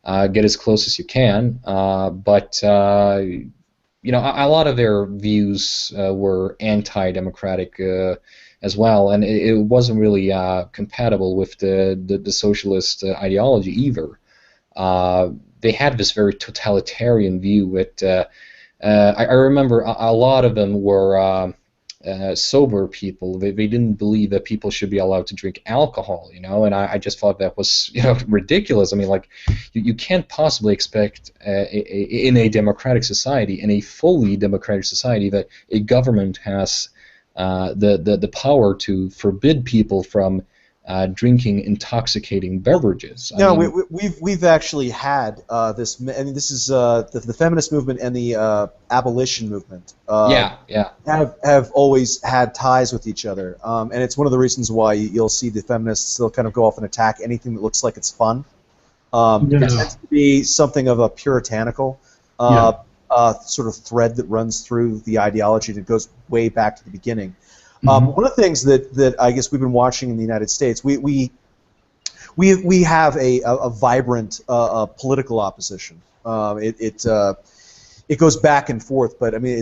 Speaker 3: get as close as you can. But you know, a lot of their views were anti-democratic as well, and it wasn't really compatible with the socialist ideology either. They had this very totalitarian view that I remember a lot of them were sober people. They didn't believe that people should be allowed to drink alcohol, you know, and I just thought that was, you know, ridiculous. I mean, like, you can't possibly expect in a democratic society, in a fully democratic society, that a government has the power to forbid people from drinking intoxicating beverages.
Speaker 5: No, we've actually had this. I mean, this is the feminist movement and the abolition movement.
Speaker 3: Yeah.
Speaker 5: Have always had ties with each other, and it's one of the reasons why you'll see the feminists still kind of go off and attack anything that looks like it's fun. There tends to be something of a puritanical sort of thread that runs through the ideology that goes way back to the beginning. One of the things that I guess we've been watching in the United States, we have a vibrant political opposition. It goes back and forth, but I mean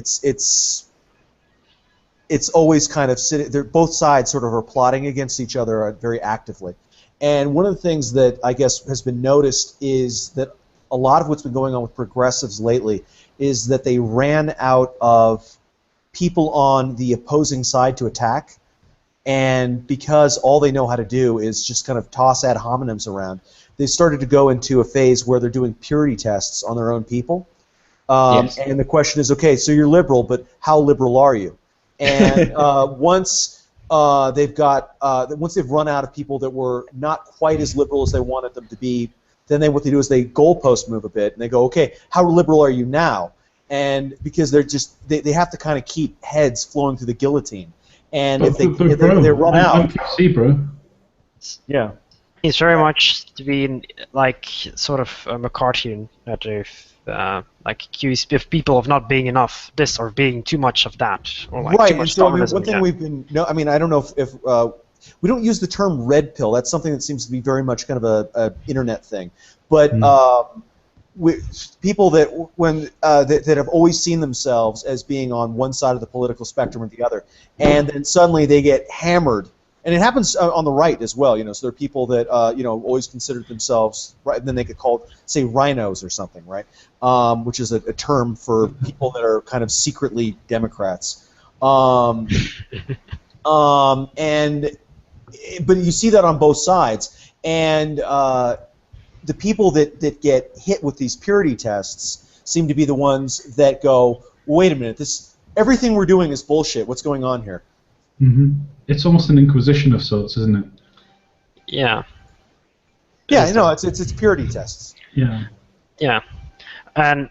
Speaker 5: it's always kind of sitting there. Both sides sort of are plotting against each other very actively. And one of the things that I guess has been noticed is that a lot of what's been going on with progressives lately is that they ran out of people on the opposing side to attack, and because all they know how to do is just kind of toss ad hominems around, they started to go into a phase where they're doing purity tests on their own people.
Speaker 3: Yes.
Speaker 5: And the question is, okay, so you're liberal, but how liberal are you? And once they've run out of people that were not quite as liberal as they wanted them to be, then what they do is they goalpost move a bit, and they go, okay, how liberal are you now? And because they have to kind of keep heads flowing through the guillotine, and if they run out,
Speaker 2: I'm PC, bro.
Speaker 5: Yeah,
Speaker 4: it's very much to be like sort of a McCarthyan, that if like accuse people of not being enough this or being too much of that, or like
Speaker 5: right.
Speaker 4: too
Speaker 5: And
Speaker 4: much
Speaker 5: so I mean,
Speaker 4: Darwinism,
Speaker 5: one thing we've been I mean, I don't know if we don't use the term red pill. That's something that seems to be very much kind of a internet thing, but. People that that have always seen themselves as being on one side of the political spectrum or the other, and then suddenly they get hammered, and it happens on the right as well. You know, so there are people that you know, always considered themselves right, and then they get called, say, rhinos or something, right? Which is a term for people that are kind of secretly Democrats. But you see that on both sides, and the people that get hit with these purity tests seem to be the ones that go, wait a minute, everything we're doing is bullshit. What's going on here?
Speaker 2: It's almost an inquisition of sorts, isn't it?
Speaker 4: Yeah.
Speaker 5: Yeah, no, it's purity tests.
Speaker 2: Yeah.
Speaker 4: Yeah, and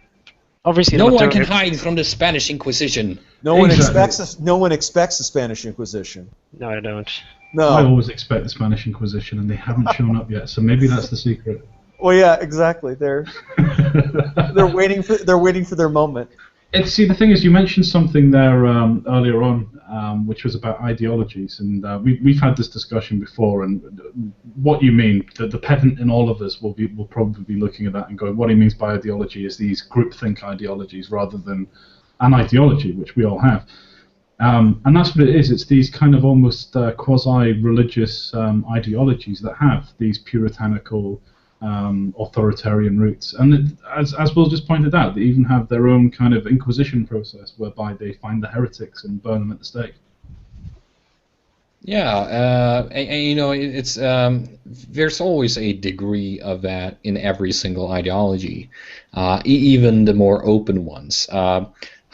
Speaker 4: obviously
Speaker 3: No one can hide from the Spanish Inquisition.
Speaker 5: No one
Speaker 2: Exactly.
Speaker 5: No one expects the Spanish Inquisition.
Speaker 4: No, I don't.
Speaker 5: No.
Speaker 2: I always expect the Spanish Inquisition, and they haven't shown up yet. So maybe that's the secret.
Speaker 5: Well, yeah, exactly. They're waiting for their moment.
Speaker 2: See, the thing is, you mentioned something there earlier on, which was about ideologies, and we've had this discussion before. And what you mean, the pedant in all of us will probably be looking at that and going, what he means by ideology is these groupthink ideologies rather than an ideology, which we all have. And that's what it is. It's these kind of almost quasi-religious ideologies that have these puritanical, authoritarian roots. And as Will just pointed out, they even have their own kind of inquisition process whereby they find the heretics and burn them at the stake.
Speaker 3: Yeah, and you know, it's there's always a degree of that in every single ideology, even the more open ones.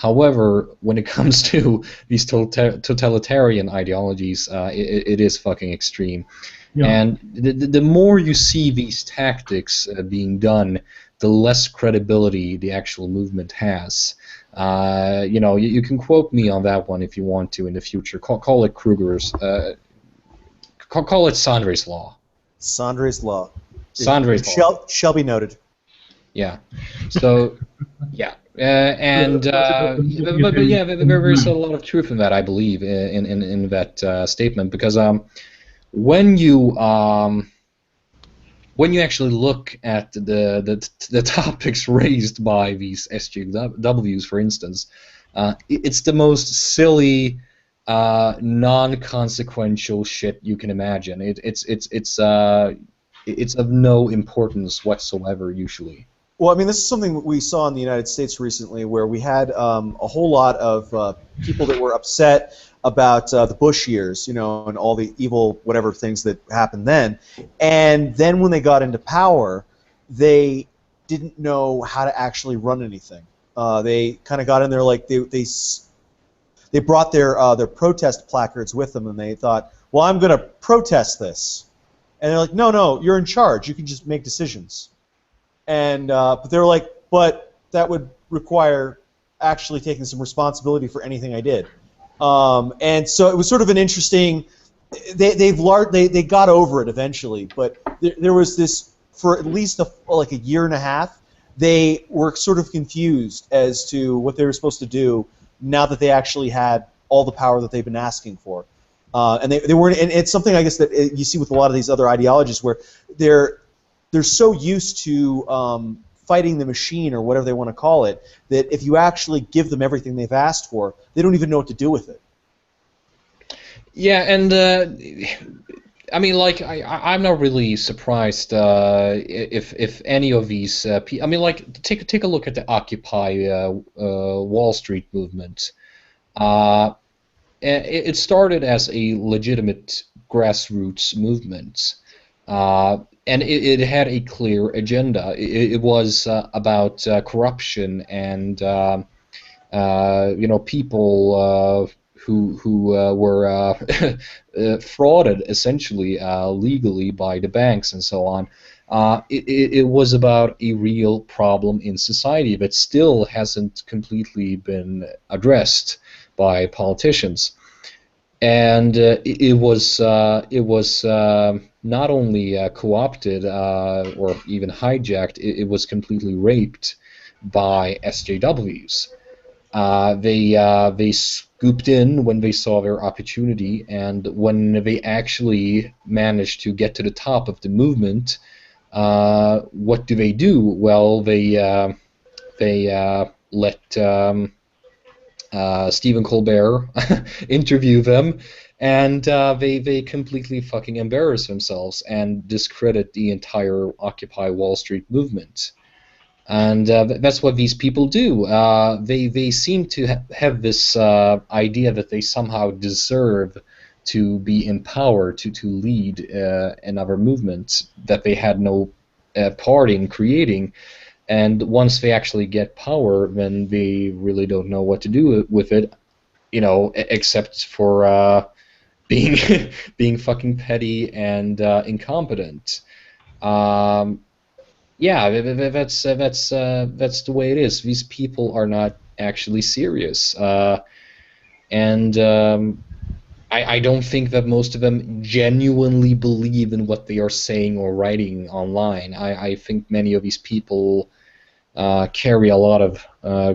Speaker 3: However, when it comes to these totalitarian ideologies, it is fucking extreme.
Speaker 2: Yeah.
Speaker 3: And the more you see these tactics being done, the less credibility the actual movement has. You can quote me on that one if you want to in the future. Call it Kruger's. Call it Sandre's law.
Speaker 5: Sandre's law.
Speaker 3: Sandre's law.
Speaker 5: Shall be noted.
Speaker 3: Yeah. So, yeah. But yeah, there's a lot of truth in that, I believe, in that statement, because when you actually look at the topics raised by these SJWs, for instance, it's the most silly, non-consequential shit you can imagine. It's of no importance whatsoever usually.
Speaker 5: Well, I mean, this is something we saw in the United States recently, where we had a whole lot of people that were upset about the Bush years, and all the evil whatever things that happened then. And then when they got into power, they didn't know how to actually run anything. They kind of got in there like they brought their protest placards with them, and they thought, well, I'm going to protest this. And they're like, no, you're in charge. You can just make decisions. And but they were like, but that would require actually taking some responsibility for anything I did. And so it was sort of an interesting. They got over it eventually, but there was this for at least a year and a half. They were sort of confused as to what they were supposed to do now that they actually had all the power that they've been asking for. And they weren't. And it's something I guess that you see with a lot of these other ideologies where they're so used to fighting the machine or whatever they want to call it that if you actually give them everything they've asked for, they don't even know what to do with it.
Speaker 3: Yeah, and I mean, like, I'm not really surprised if any of these people. I mean, like, take a look at the Occupy Wall Street movement. It started as a legitimate grassroots movement. And it had a clear agenda. It was about corruption and people who were frauded essentially legally by the banks and so on. It was about a real problem in society that still hasn't completely been addressed by politicians. And it was not only co-opted or even hijacked, it was completely raped by SJWs. They scooped in when they saw their opportunity, and when they actually managed to get to the top of the movement, what do? Well, they let Stephen Colbert interview them, and they completely fucking embarrass themselves and discredit the entire Occupy Wall Street movement. And that's what these people do. They seem to have this idea that they somehow deserve to be in power to lead another movement that they had no part in creating. And once they actually get power, then they really don't know what to do with it, except for being fucking petty and incompetent. Yeah, that's the way it is. These people are not actually serious, and I don't think that most of them genuinely believe in what they are saying or writing online. I think many of these people carry a lot of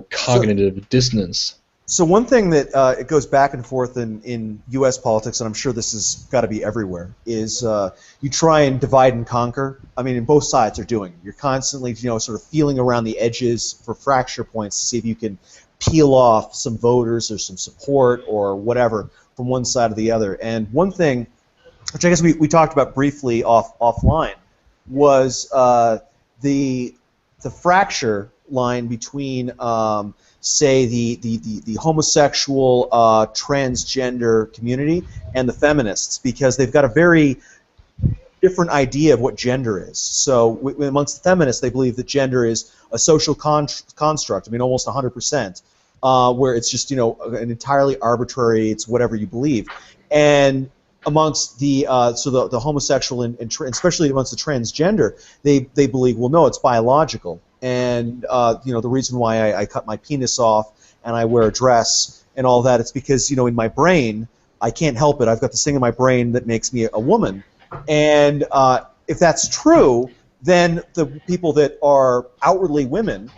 Speaker 3: cognitive dissonance.
Speaker 5: So one thing that it goes back and forth in U.S. politics, and I'm sure this has got to be everywhere, is you try and divide and conquer. I mean, both sides are doing it. You're constantly, sort of feeling around the edges for fracture points to see if you can peel off some voters or some support or whatever from one side or the other. And one thing, which I guess we talked about briefly offline, was the fracture line between say the homosexual transgender community and the feminists, because they've got a very different idea of what gender is. So amongst the feminists, they believe that gender is a social construct. I mean, almost 100%. where it's just an entirely arbitrary, it's whatever you believe, and amongst the the homosexual and especially amongst the transgender, they believe, well, no, it's biological, and the reason why I cut my penis off and I wear a dress and all that, it's because in my brain I can't help it. I've got this thing in my brain that makes me a woman, and if that's true, then the people that are outwardly women,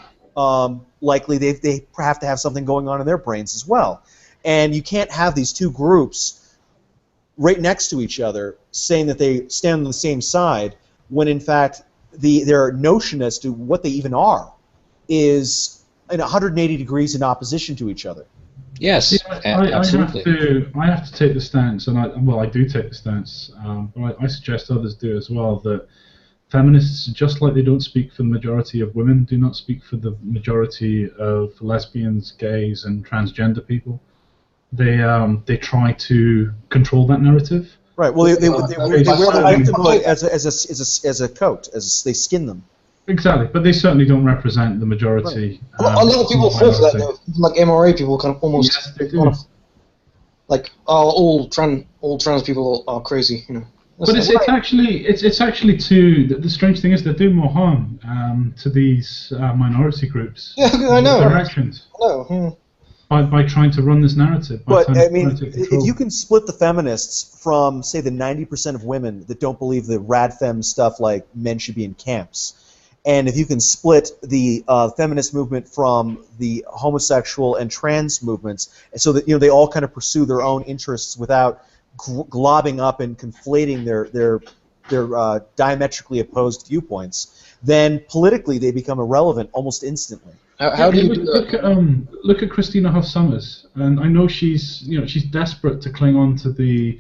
Speaker 5: likely they have to have something going on in their brains as well, and you can't have these two groups right next to each other, saying that they stand on the same side, when in fact their notion as to what they even are is 180 degrees in opposition to each other.
Speaker 3: Yes, absolutely.
Speaker 2: I have to take the stance, and I do take the stance, but I suggest others do as well, that feminists, just like they don't speak for the majority of women, do not speak for the majority of lesbians, gays, and transgender people. They try to control that narrative.
Speaker 5: Right. Well, they wear the victimhood as a coat, as they skin them.
Speaker 2: Exactly, but they certainly don't represent the majority.
Speaker 7: Right. A lot of people fall for that, though. Like MRA people, kind of almost.
Speaker 2: Yes, they do.
Speaker 7: Like, all trans people are crazy,
Speaker 2: But it's actually the strange thing is they do more harm to these minority groups.
Speaker 7: Yeah, I know.
Speaker 2: Their actions.
Speaker 7: I know.
Speaker 2: By trying to run this narrative.
Speaker 5: But I mean, if you can split the feminists from, say, the 90% of women that don't believe the rad fem stuff like men should be in camps, and if you can split the feminist movement from the homosexual and trans movements, so that they all kind of pursue their own interests without globbing up and conflating their diametrically opposed viewpoints, then politically they become irrelevant almost instantly.
Speaker 7: How do you
Speaker 2: look at Christina Hoff Sommers, and I know she's desperate to cling on to the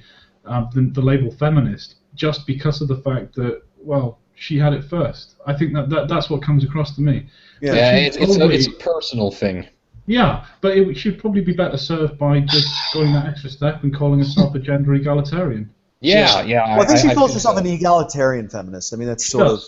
Speaker 2: label feminist just because of the fact that, well, she had it first. I think that's what comes across to me.
Speaker 3: Yeah, it's a personal thing.
Speaker 2: Yeah, but it should probably be better served by just going that extra step and calling herself a gender egalitarian.
Speaker 3: Yeah.
Speaker 5: Well, I think she calls herself an egalitarian feminist. I mean, that's sort of.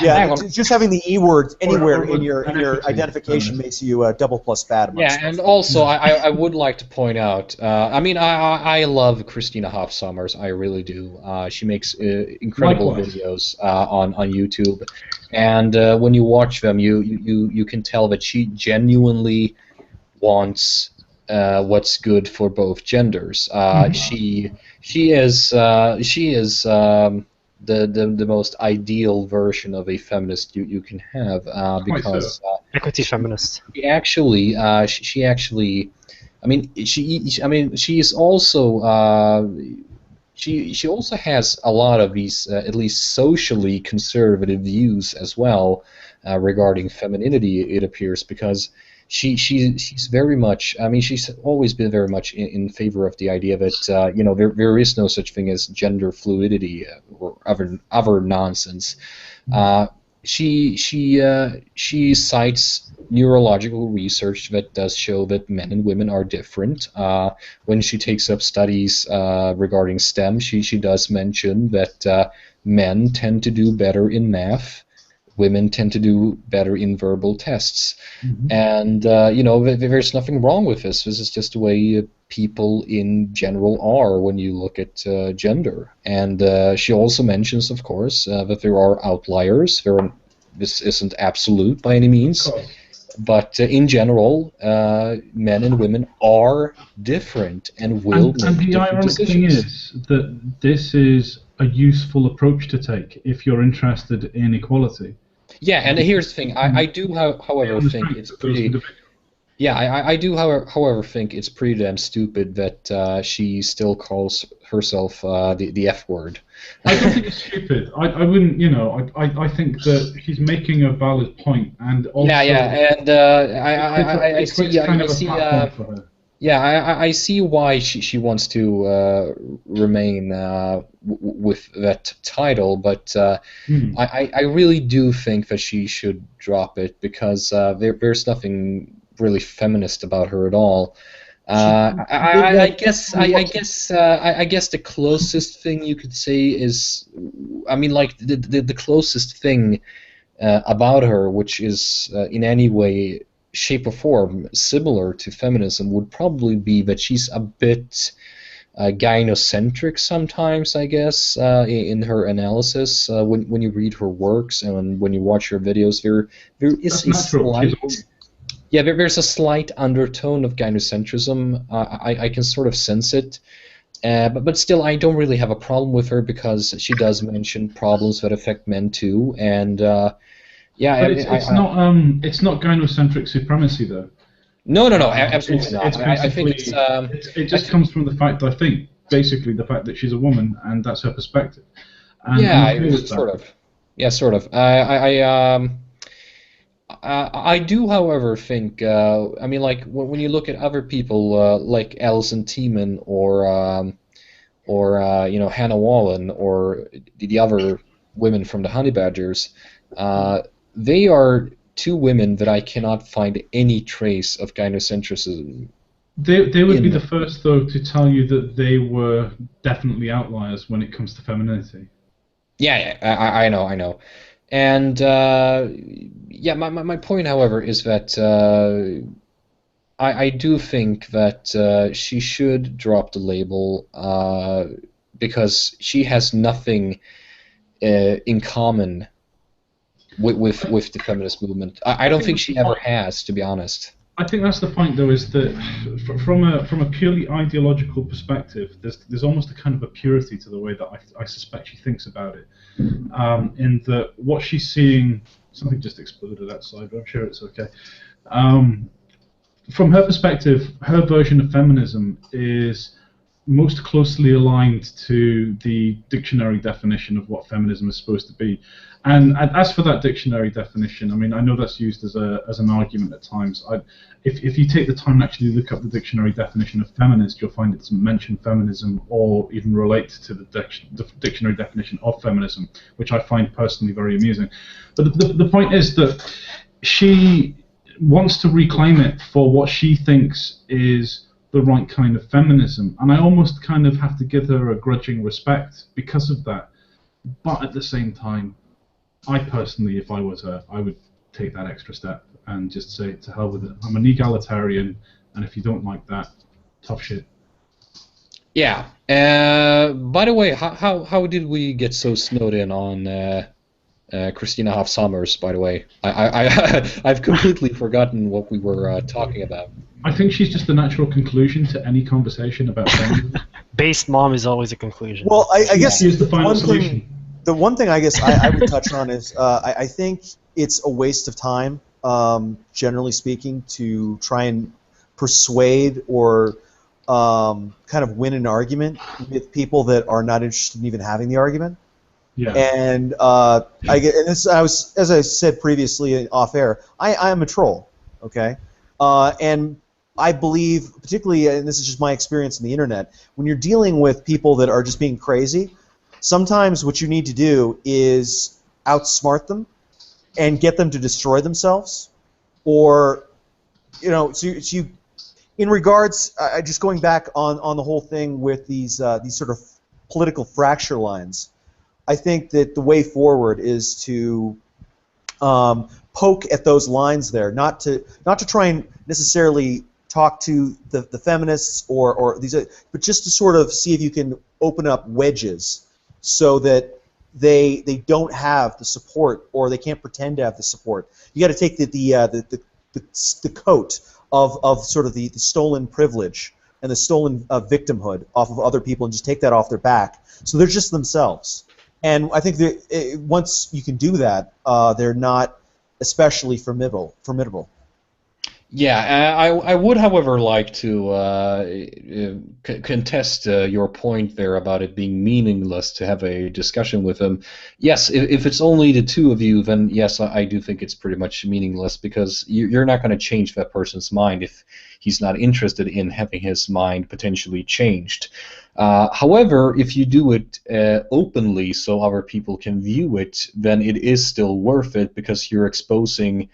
Speaker 5: Yeah, just having the E word anywhere in your identification makes you a double plus bad.
Speaker 3: Yeah, and also I would like to point out, I love Christina Hoff Sommers, I really do. She makes incredible videos on YouTube, and when you watch them, you can tell that she genuinely wants what's good for both genders. She is the most ideal version of a feminist you can have, because
Speaker 4: equity feminist.
Speaker 3: She actually, I mean, she is also she also has a lot of these at least socially conservative views as well regarding femininity. It appears, because she's very much. I mean, she's always been very much in favor of the idea that there is no such thing as gender fluidity or other nonsense. She cites neurological research that does show that men and women are different. When she takes up studies regarding STEM, she does mention that men tend to do better in math. Women tend to do better in verbal tests, and there's nothing wrong with this. This is just the way people in general are when you look at gender. And she also mentions, of course, that there are outliers. This isn't absolute by any means, but in general, men and women are different and will make different decisions. And the ironic
Speaker 2: thing is that this is a useful approach to take if you're interested in equality.
Speaker 3: Yeah, and here's the thing. I do, however, think it's pretty. Yeah, I do, however, think it's pretty damn stupid that she still calls herself the F word.
Speaker 2: I don't think it's stupid. I wouldn't. I think that she's making a valid point, and also.
Speaker 3: And I see. I see why she wants to remain with that title, but I really do think that she should drop it, because there's nothing really feminist about her at all. I guess the closest thing you could say is, I mean, like the closest thing about her, which is in any way shape or form similar to feminism would probably be that she's a bit gynocentric sometimes, I guess, in her analysis. When you read her works and when you watch her videos, there is
Speaker 2: That's
Speaker 3: a
Speaker 2: natural.
Speaker 3: slight yeah, there's a slight undertone of gynocentrism. I can sort of sense it. But still, I don't really have a problem with her because she does mention problems that affect men too, and yeah,
Speaker 2: But it's not gynocentric supremacy though.
Speaker 3: no, absolutely not.
Speaker 2: It's
Speaker 3: I think
Speaker 2: basically
Speaker 3: it's
Speaker 2: it just comes from the fact, I think, basically the fact that she's a woman and that's her perspective. And
Speaker 3: yeah,
Speaker 2: I'm okay with
Speaker 3: sort
Speaker 2: that.
Speaker 3: of. Yeah, sort of. I do, however, think. I mean, like when you look at other people like Alison Tiemann or you know, Hannah Wallen or the other women from the Honey Badgers, they are two women that I cannot find any trace of gynocentrism.
Speaker 2: They would be
Speaker 3: in
Speaker 2: the
Speaker 3: them.
Speaker 2: first, though, to tell you that they were definitely outliers when it comes to femininity.
Speaker 3: Yeah, I know. And yeah, my point, however, is that I do think that she should drop the label because she has nothing in common with the feminist movement. I don't think she ever has, to be honest.
Speaker 2: I think that's the point, though, is that from a purely ideological perspective, there's almost a kind of a purity to the way that I suspect she thinks about it. In that what she's seeing, something just exploded outside, but I'm sure it's okay. From her perspective, her version of feminism is most closely aligned to the dictionary definition of what feminism is supposed to be. And as for that dictionary definition, I mean, I know that's used as an argument at times. If you take the time to actually look up the dictionary definition of feminist, you'll find it doesn't mention feminism or even relate to the dictionary definition of feminism, which I find personally very amusing. But the point is that she wants to reclaim it for what she thinks is the right kind of feminism, and I almost kind of have to give her a grudging respect because of that. But at the same time, I personally, if I was her, I would take that extra step and just say, to hell with it. I'm an egalitarian, and if you don't like that, tough shit.
Speaker 3: Yeah. By the way, how did we get so snowed in on Christina Hoff Sommers? By the way, I've completely forgotten what we were talking about.
Speaker 2: I think she's just the natural conclusion to any conversation about feminism.
Speaker 4: Based mom is always a conclusion.
Speaker 5: Well, I guess
Speaker 2: She is the final solution.
Speaker 5: the one thing I guess I would touch on is I think it's a waste of time, generally speaking, to try and persuade or kind of win an argument with people that are not interested in even having the argument.
Speaker 2: Yeah.
Speaker 5: And as I said previously off air, I am a troll, okay, and I believe, particularly, and this is just my experience in the internet, when you're dealing with people that are just being crazy, sometimes what you need to do is outsmart them and get them to destroy themselves, or, you know, so you in regards, just going back on the whole thing with these sort of political fracture lines, I think that the way forward is to poke at those lines there, not to try and necessarily talk to the feminists or these, but just to sort of see if you can open up wedges so that they don't have the support, or they can't pretend to have the support. You got to take the coat of sort of the stolen privilege and the stolen victimhood off of other people and just take that off their back, so they're just themselves. And I think that once you can do that, they're not especially formidable.
Speaker 3: Yeah, I would, however, like to contest your point there about it being meaningless to have a discussion with him. Yes, if it's only the two of you, then yes, I do think it's pretty much meaningless, because you're not going to change that person's mind if he's not interested in having his mind potentially changed. However, if you do it openly so other people can view it, then it is still worth it, because you're exposing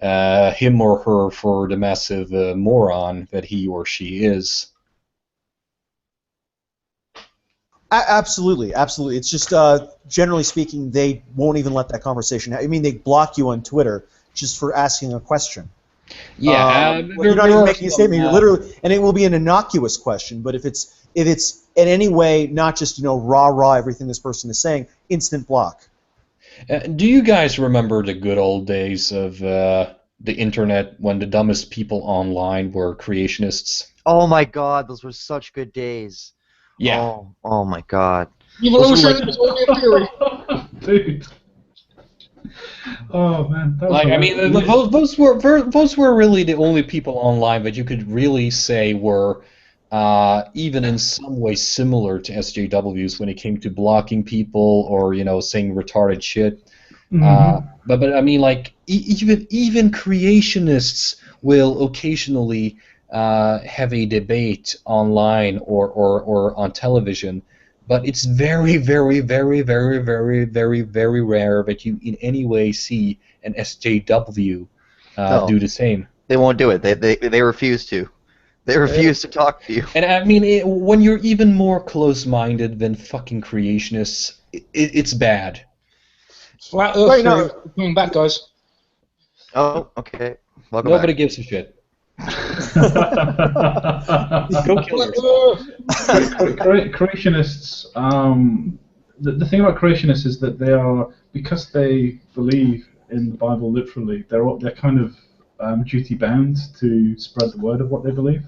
Speaker 3: him or her for the massive moron that he or she is.
Speaker 5: Absolutely. It's just generally speaking, they won't even let that conversation. I mean, they block you on Twitter just for asking a question.
Speaker 3: Yeah,
Speaker 5: you're not even making a statement. You're literally, and it will be an innocuous question. But if it's in any way not just rah everything this person is saying, instant block.
Speaker 3: Do you guys remember the good old days of the internet when the dumbest people online were creationists?
Speaker 1: Oh my God, those were such good days.
Speaker 3: Yeah.
Speaker 1: Oh my God.
Speaker 7: Evolution is only a theory.
Speaker 2: Dude. Oh man, that was
Speaker 3: Like, I mean, those were really the only people online that you could really say were even in some way similar to SJWs when it came to blocking people or saying retarded shit. But I mean, like even creationists will occasionally have a debate online or on television. But it's very, very, very, very, very, very, very rare that you in any way see an SJW do the same.
Speaker 1: They won't do it. They refuse to. They refuse to talk to you.
Speaker 3: And I mean, when you're even more close-minded than fucking creationists, it's bad.
Speaker 7: Flat Earth theory. Coming back, guys.
Speaker 1: Oh, okay. Welcome
Speaker 3: Nobody
Speaker 1: back.
Speaker 3: gives a shit.
Speaker 2: Go
Speaker 3: kill yourself.
Speaker 2: Creationists. The thing about creationists is that they are, because they believe in the Bible literally, they're kind of duty bound to spread the word of what they believe.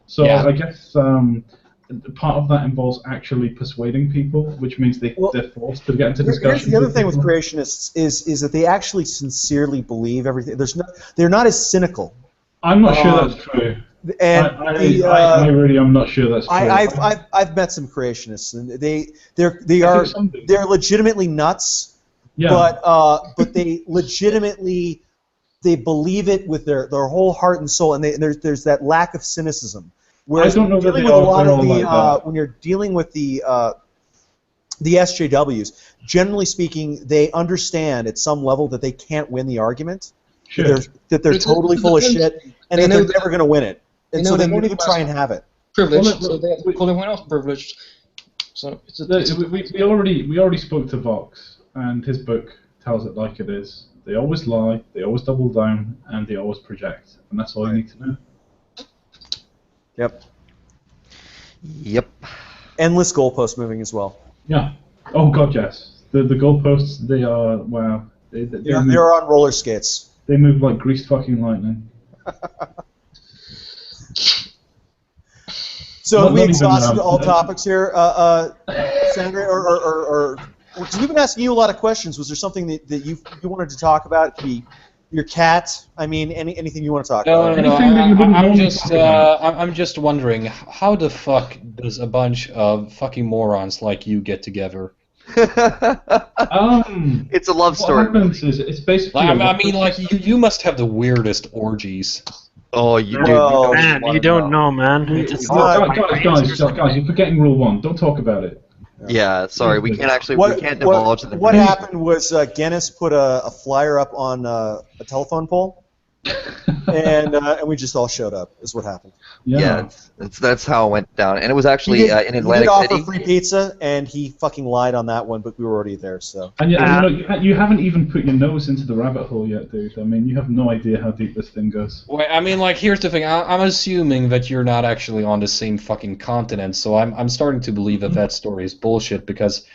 Speaker 2: So
Speaker 3: Yeah.
Speaker 2: I guess part of that involves actually persuading people, which means they're forced to get into discussion.
Speaker 5: Here's the other thing with creationists is that they actually sincerely believe everything. They're not as cynical.
Speaker 2: I'm not sure that's true.
Speaker 5: And
Speaker 2: I really am not sure that's true.
Speaker 5: I've met some creationists, and they're legitimately nuts.
Speaker 2: Yeah.
Speaker 5: But they legitimately believe it with their whole heart and soul, and there's that lack of cynicism. Whereas
Speaker 2: I don't know that
Speaker 5: when you're dealing with the SJWs, generally speaking, they understand at some level that they can't win the argument.
Speaker 2: Sure.
Speaker 5: That they're totally full of shit, and that they're never going to win it. And so they won't even try and have it.
Speaker 7: Privileged, so they have to call everyone else privileged. So
Speaker 2: we already spoke to Vox, and his book tells it like it is. They always lie, they always double down, and they always project, and that's all you need to know.
Speaker 1: Yep.
Speaker 5: Endless goalpost moving as well.
Speaker 2: Yeah. Oh God, yes. The goalposts, they are wow.
Speaker 5: They're on roller skates.
Speaker 2: They move like greased fucking lightning.
Speaker 5: So have we exhausted all topics here, Sandre, or because we've been asking you a lot of questions. Was there something that you wanted to talk about? Your cat? I mean, anything you want to talk about?
Speaker 3: No. I'm just wondering, how the fuck does a bunch of fucking morons like you get together?
Speaker 1: It's a love story.
Speaker 2: What happens is it's basically.
Speaker 3: I mean, like you must have the weirdest orgies.
Speaker 1: Oh, you do.
Speaker 5: Well,
Speaker 4: Man, you don't know, man.
Speaker 2: Guys, you're forgetting rule 1. Don't talk about it.
Speaker 1: Yeah, sorry, we can't divulge the.
Speaker 5: What happened was Guinness put a flyer up on a telephone pole, and we just all showed up. Is what happened.
Speaker 1: Yeah, that's how it went down, and it was actually in Atlantic
Speaker 5: City. He
Speaker 1: City.
Speaker 5: did offer free pizza, and he fucking lied on that one, but we were already there, so.
Speaker 2: And you haven't even put your nose into the rabbit hole yet, dude. I mean, you have no idea how deep this thing goes.
Speaker 3: Wait, I mean, like, here's the thing. I'm assuming that you're not actually on the same fucking continent, so I'm starting to believe that story is bullshit, because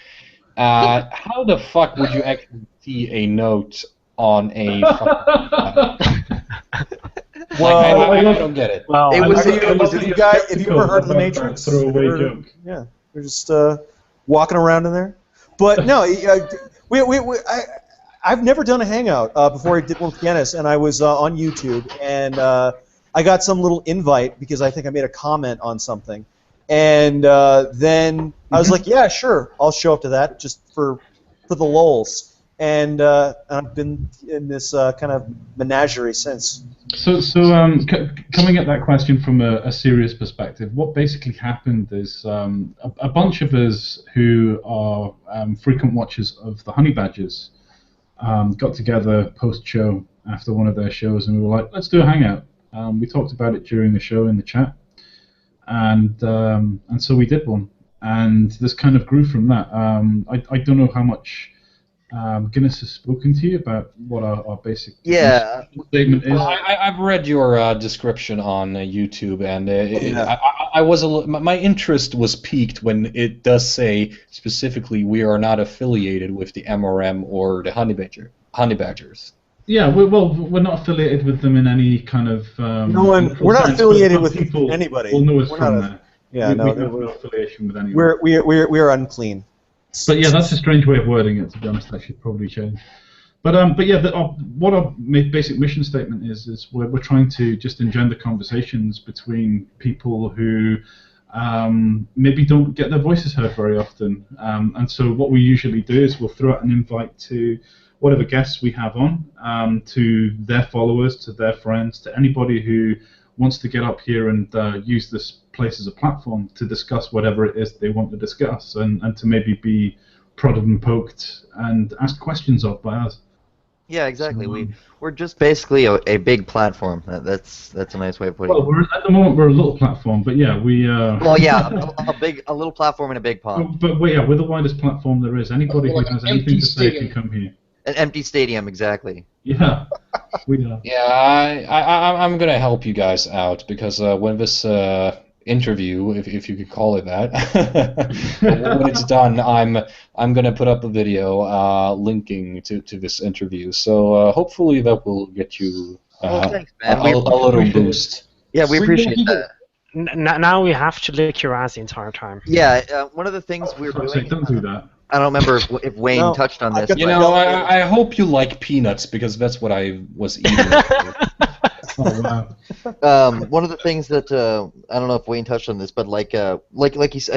Speaker 3: how the fuck would you actually see a note on a fucking...
Speaker 5: Well,
Speaker 3: I don't get it.
Speaker 4: Well,
Speaker 5: Have you ever heard of The Matrix?
Speaker 2: Throwaway joke.
Speaker 5: Yeah, we're just walking around in there. But no, I've never done a hangout before I did one with Guinness, and I was on YouTube, and I got some little invite because I think I made a comment on something, and then I was like, yeah, sure, I'll show up to that just for the lulz. And I've been in this kind of menagerie since.
Speaker 2: So coming at that question from a serious perspective, what basically happened is a bunch of us who are frequent watchers of the Honey Badgers got together post-show after one of their shows, and we were like, let's do a hangout. We talked about it during the show in the chat, and so we did one, and this kind of grew from that. I don't know how much Guinness has spoken to you about what our basic
Speaker 1: Yeah.
Speaker 2: statement is.
Speaker 3: Well, I've read your description on YouTube, and
Speaker 5: Yeah.
Speaker 3: I was my interest was piqued when it does say specifically we are not affiliated with the MRM or the honey badgers.
Speaker 2: Yeah, we're not affiliated with them in any kind of.
Speaker 5: We're not
Speaker 2: sense,
Speaker 5: affiliated
Speaker 2: but
Speaker 5: with
Speaker 2: people
Speaker 5: anybody.
Speaker 2: will know us
Speaker 5: We're
Speaker 2: from
Speaker 5: not
Speaker 2: there.
Speaker 5: Yeah,
Speaker 2: we
Speaker 5: no,
Speaker 2: have no affiliation with anyone.
Speaker 5: we're unclean.
Speaker 2: But yeah, that's a strange way of wording it. To be honest, that should probably change. But yeah, what our basic mission statement is we're trying to just engender conversations between people who maybe don't get their voices heard very often. And so what we usually do is we'll throw out an invite to whatever guests we have on, to their followers, to their friends, to anybody who wants to get up here and use this place as a platform to discuss whatever it is they want to discuss, and to maybe be prodded and poked and asked questions of by us.
Speaker 1: Yeah, exactly.
Speaker 2: So,
Speaker 1: We're just basically a big platform. That's a nice way of putting
Speaker 2: well,
Speaker 1: it.
Speaker 2: at the moment we're a little platform, but yeah, we.
Speaker 1: Well, yeah, a little platform in a big pond.
Speaker 2: But yeah, we're the widest platform there is. Anybody who
Speaker 7: Like
Speaker 2: has
Speaker 7: an
Speaker 2: anything
Speaker 7: empty
Speaker 2: to say can
Speaker 7: stadium.
Speaker 2: come here.
Speaker 1: An empty stadium, exactly.
Speaker 2: Yeah, we are.
Speaker 3: Yeah, I'm gonna help you guys out because when this interview, if you could call it that, when it's done, I'm gonna put up a video linking to this interview. So hopefully that will get you
Speaker 1: Well, thanks, man.
Speaker 3: a
Speaker 1: We
Speaker 3: little
Speaker 2: appreciate it.
Speaker 3: boost.
Speaker 1: Yeah, we appreciate that.
Speaker 4: Now we have to lick your ass the entire time.
Speaker 1: Yeah, one of the things we're
Speaker 2: For fuck's sake,
Speaker 1: doing.
Speaker 2: don't do that.
Speaker 1: I don't remember if Wayne
Speaker 5: No,
Speaker 1: touched on
Speaker 5: I
Speaker 1: this.
Speaker 5: got
Speaker 3: You
Speaker 1: but-
Speaker 3: know, I hope you like peanuts because that's what I was eating.
Speaker 2: Oh wow.
Speaker 1: One of the things that I don't know if Wayne touched on this, but like I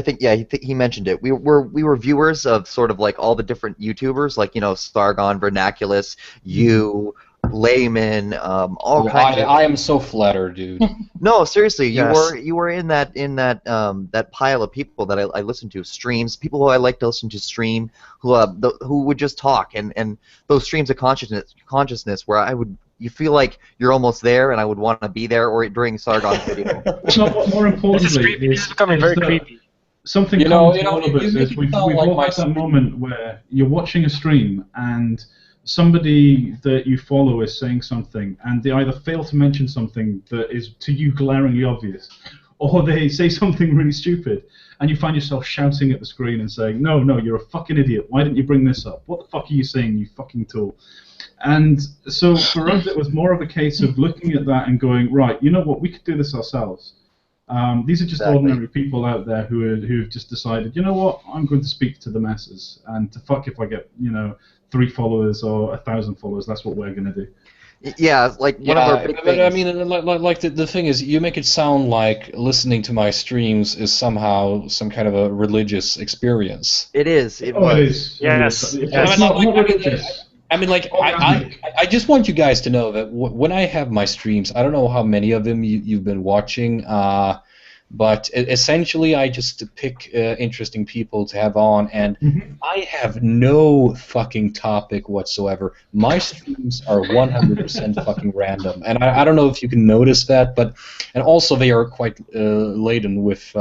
Speaker 1: think he mentioned it. We were viewers of sort of like all the different YouTubers, like Stargon, Vernaculus, you, Layman, all kinds.
Speaker 3: I am so flattered, dude.
Speaker 1: No, seriously,
Speaker 4: Yes.
Speaker 1: you were in that pile of people that I listened to streams, people who I like to listen to stream, who would just talk, and those streams of consciousness where you feel like you're almost there, and I would want to be there, or during Sargon's video.
Speaker 2: No, what more importantly
Speaker 4: It's becoming very
Speaker 2: that
Speaker 4: creepy.
Speaker 2: something
Speaker 3: You know,
Speaker 2: common to all of
Speaker 3: you
Speaker 2: us
Speaker 3: make
Speaker 2: is
Speaker 3: it
Speaker 2: we've
Speaker 3: sound
Speaker 2: all
Speaker 3: like my
Speaker 2: had that moment where you're watching a stream and somebody that you follow is saying something, and they either fail to mention something that is to you glaringly obvious, or they say something really stupid, and you find yourself shouting at the screen and saying, no, you're a fucking idiot, why didn't you bring this up? What the fuck are you saying, you fucking tool? And so for us it was more of a case of looking at that and going, right, you know what, we could do this ourselves. These are just
Speaker 1: Exactly.
Speaker 2: ordinary people out there who've just decided, you know what, I'm going to speak to the masses, and to fuck if I get 3 followers or 1,000 followers, that's what we're gonna do.
Speaker 1: Yeah, like one of our big
Speaker 3: but
Speaker 1: things.
Speaker 3: I mean, like the thing is, you make it sound like listening to my streams is somehow some kind of a religious experience.
Speaker 1: It is. It
Speaker 2: Oh,
Speaker 1: was.
Speaker 2: it is.
Speaker 4: Yes.
Speaker 2: It's
Speaker 4: Yes.
Speaker 2: not
Speaker 3: I mean,
Speaker 2: religious.
Speaker 3: I mean, like, I just want you guys to know that when I have my streams, I don't know how many of them you've been watching, but essentially I just pick interesting people to have on, and I have no fucking topic whatsoever. My streams are 100% fucking random, and I don't know if you can notice that, and also they are quite laden with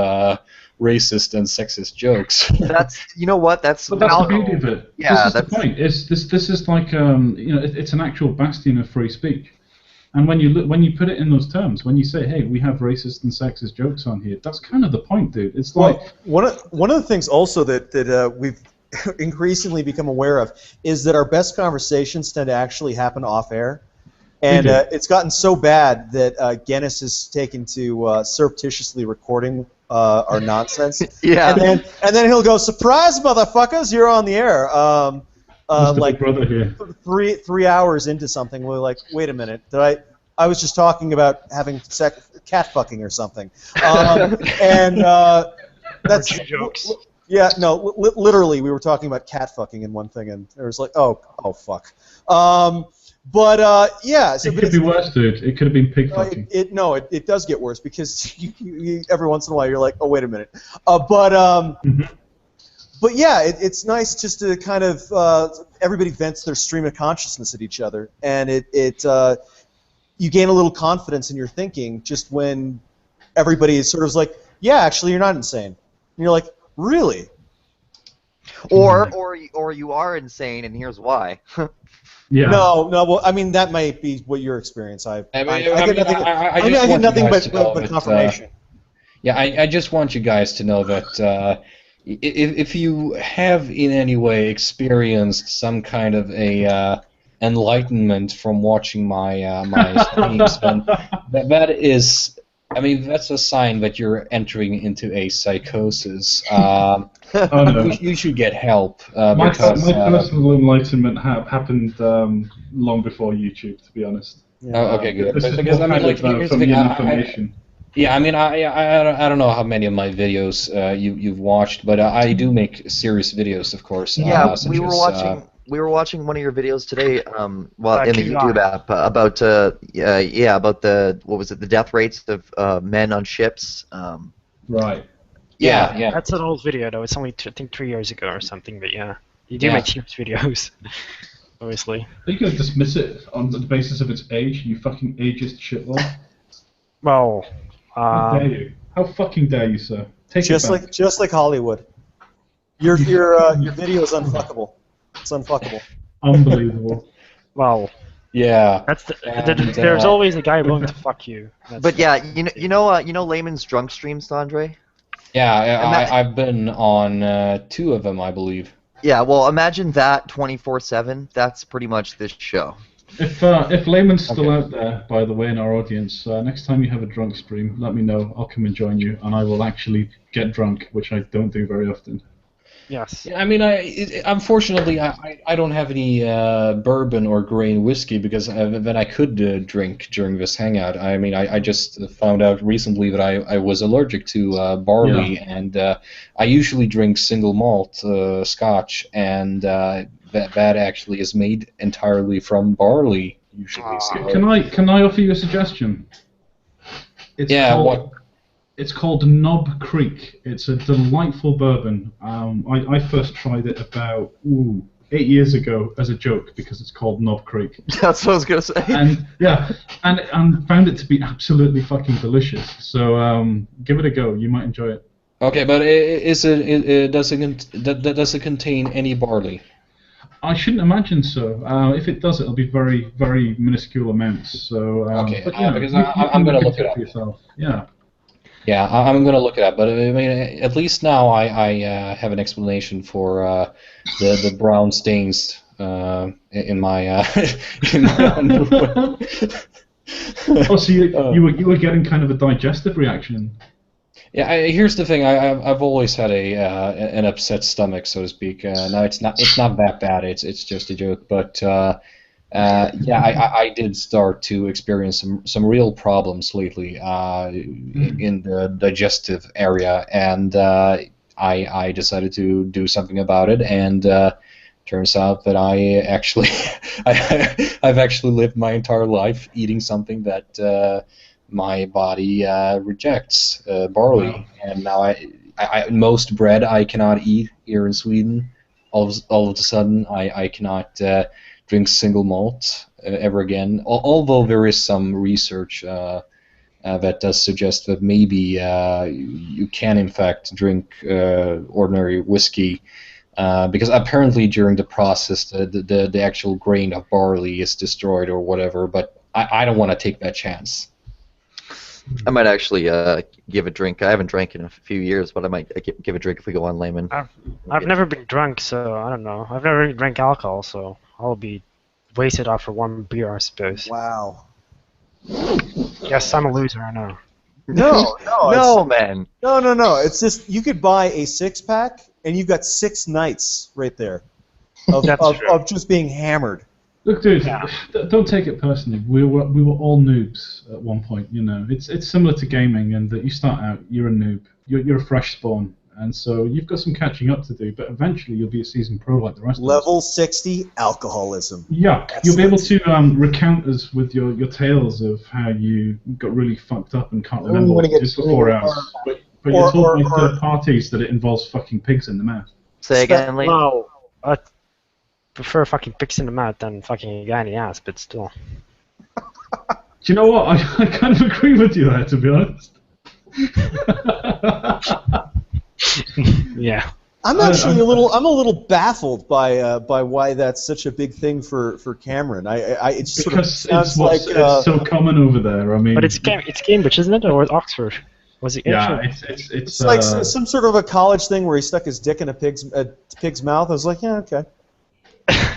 Speaker 3: racist and sexist jokes.
Speaker 1: That's what that's.
Speaker 2: But that's the beauty of it.
Speaker 1: Yeah,
Speaker 2: this is
Speaker 1: that's
Speaker 2: the point. This is like it's an actual bastion of free speech. And when you put it in those terms, when you say, "Hey, we have racist and sexist jokes on here," that's kind of the point, dude. It's like
Speaker 5: One of the things also that we've increasingly become aware of is that our best conversations tend to actually happen off air, and it's gotten so bad that Guinness has taken to surreptitiously recording our nonsense.
Speaker 1: Yeah.
Speaker 5: and then he'll go, "Surprise, motherfuckers! You're on the air."
Speaker 2: Mr.
Speaker 5: Like
Speaker 2: Big Brother here.
Speaker 5: 3 hours into something, we're like, "Wait a minute, I was just talking about having cat fucking or something," and that's
Speaker 4: Jokes.
Speaker 5: Yeah, no, literally, we were talking about cat fucking in one thing, and it was like, oh fuck. Yeah. So,
Speaker 2: It could be worse, dude. It could have been pig fucking.
Speaker 5: It does get worse because you, every once in a while you're like, oh wait a minute. But yeah, it's nice just to kind of everybody vents their stream of consciousness at each other, and you gain a little confidence in your thinking just when everybody is sort of like, yeah, actually you're not insane. And you're like, really?
Speaker 1: Or you are insane, and here's why.
Speaker 2: Yeah.
Speaker 5: No, no. Well, I mean that might be what your experience. I get nothing.
Speaker 3: I
Speaker 5: I
Speaker 3: just
Speaker 5: get
Speaker 3: want
Speaker 5: nothing
Speaker 3: you guys
Speaker 5: but
Speaker 3: to know
Speaker 5: but
Speaker 3: that,
Speaker 5: confirmation.
Speaker 3: yeah, I just want you guys to know that if you have in any way experienced some kind of a enlightenment from watching my streams, then that is, I mean, that's a sign that you're entering into a psychosis.
Speaker 2: Oh no.
Speaker 3: You should get help
Speaker 2: My
Speaker 3: because.
Speaker 2: personal enlightenment happened long before YouTube, to be honest.
Speaker 3: Oh, okay, good.
Speaker 2: This is
Speaker 3: Because
Speaker 2: more
Speaker 3: I mean,
Speaker 2: kind
Speaker 3: like,
Speaker 2: of
Speaker 3: here's the
Speaker 2: from
Speaker 3: thing.
Speaker 2: the information.
Speaker 3: Yeah, I mean, I don't know how many of my videos you've watched, but I do make serious videos, of course.
Speaker 1: Yeah,
Speaker 3: such
Speaker 1: we were
Speaker 3: as,
Speaker 1: watching. We were watching one of your videos today, well, in the
Speaker 4: QR.
Speaker 1: YouTube app about about the what was it, the death rates of men on ships.
Speaker 2: Right.
Speaker 3: Yeah.
Speaker 4: That's an old video, though. It's only, I think, 3 years ago or something, but yeah. You do
Speaker 3: Yeah.
Speaker 4: make serious videos, obviously.
Speaker 2: Are you going to dismiss it on the basis of its age, you fucking ageist shitlord?
Speaker 4: Well,
Speaker 2: How dare you? How fucking dare you, sir? Take
Speaker 5: Just
Speaker 2: it back.
Speaker 5: like Hollywood. Your video is unfuckable. It's unfuckable.
Speaker 2: Unbelievable.
Speaker 4: well,
Speaker 3: Yeah.
Speaker 4: that's
Speaker 3: And,
Speaker 4: there's always a guy willing to fuck you. That's
Speaker 1: But yeah, you know Layman's drunk streams, Sandre?
Speaker 3: Yeah, I've been on 2 of them, I believe.
Speaker 1: Yeah, well, imagine that 24/7. That's pretty much this show.
Speaker 2: If Layman's still
Speaker 3: Okay.
Speaker 2: out there, by the way, in our audience, next time you have a drunk stream, let me know. I'll come and join you, and I will actually get drunk, which I don't do very often.
Speaker 4: yes.
Speaker 3: Yeah, I mean, unfortunately, I don't have any bourbon or grain whiskey because then I could drink during this hangout. I mean, I just found out recently that I was allergic to barley, and I usually drink single malt scotch, and that actually is made entirely from barley, usually. So,
Speaker 2: Can I offer you a suggestion? It's
Speaker 3: yeah,
Speaker 2: called,
Speaker 3: what?
Speaker 2: It's called Knob Creek. It's a delightful bourbon. I first tried it about 8 years ago as a joke because it's called Knob Creek.
Speaker 1: That's what I was gonna say.
Speaker 2: And yeah, and found it to be absolutely fucking delicious. So give it a go. You might enjoy it.
Speaker 3: Okay, but does it contain any barley?
Speaker 2: I shouldn't imagine so. If it does, it'll be very, very minuscule amounts. So
Speaker 3: Okay,
Speaker 2: but, you know,
Speaker 3: because
Speaker 2: you
Speaker 3: I'm
Speaker 2: can
Speaker 3: gonna look
Speaker 2: into
Speaker 3: it up.
Speaker 2: for yourself. Yeah.
Speaker 3: Yeah, I'm gonna look it up, but I mean, at least now I have an explanation for the brown stains in my in my underwear.
Speaker 2: Oh, so you were getting kind of a digestive reaction.
Speaker 3: Yeah, here's the thing. I've always had an upset stomach, so to speak. No, it's not that bad. It's just a joke, but. Yeah, I did start to experience some real problems lately in the digestive area, and I decided to do something about it. And turns out that I actually I've actually lived my entire life eating something that my body rejects, barley,
Speaker 2: Wow.
Speaker 3: and now I most bread I cannot eat here in Sweden. All of a sudden, I cannot. Drink single malt ever again. Although there is some research that does suggest that maybe you can in fact drink ordinary whiskey because apparently during the process the actual grain of barley is destroyed or whatever. But I don't want to take that chance.
Speaker 1: I might actually give a drink. I haven't drank in a few years, but I might give a drink if we go on Layman.
Speaker 4: I've never been drunk, so I don't know. I've never really drank alcohol, so I'll be wasted after one beer, I suppose.
Speaker 5: Wow.
Speaker 4: Yes, I'm a loser, I know.
Speaker 5: No,
Speaker 1: No, man.
Speaker 5: no. It's just you could buy a 6-pack and you've got 6 nights right there of just being hammered.
Speaker 2: Look, dude,
Speaker 4: Yeah.
Speaker 2: don't take it personally. We were all noobs at one point. You know, it's similar to gaming, in that you start out, you're a noob, you're a fresh spawn, and so you've got some catching up to do. But eventually, you'll be a seasoned pro like the rest of us.
Speaker 5: Level 60 alcoholism.
Speaker 2: Yeah, you'll be able to recount us with your tales of how you got really fucked up and can't remember what you did for 4 hours. But you're told by third parties that it involves fucking pigs in the mouth.
Speaker 1: Say again, Layman.
Speaker 4: Well, I prefer fucking pigs in the mouth than fucking a guy in the ass, but still.
Speaker 2: Do you know what? I kind of agree with you there, to be honest.
Speaker 4: Yeah.
Speaker 5: I'm actually a little baffled by why that's such a big thing for Cameron. It just sort of
Speaker 2: Because
Speaker 5: sounds like
Speaker 2: it's so common over there. I mean,
Speaker 4: But it's Cambridge, isn't it, or Oxford? Was it?
Speaker 2: yeah,
Speaker 4: Actually?
Speaker 2: it's
Speaker 5: like some sort of a college thing where he stuck his dick in a pig's mouth. I was like, yeah, okay.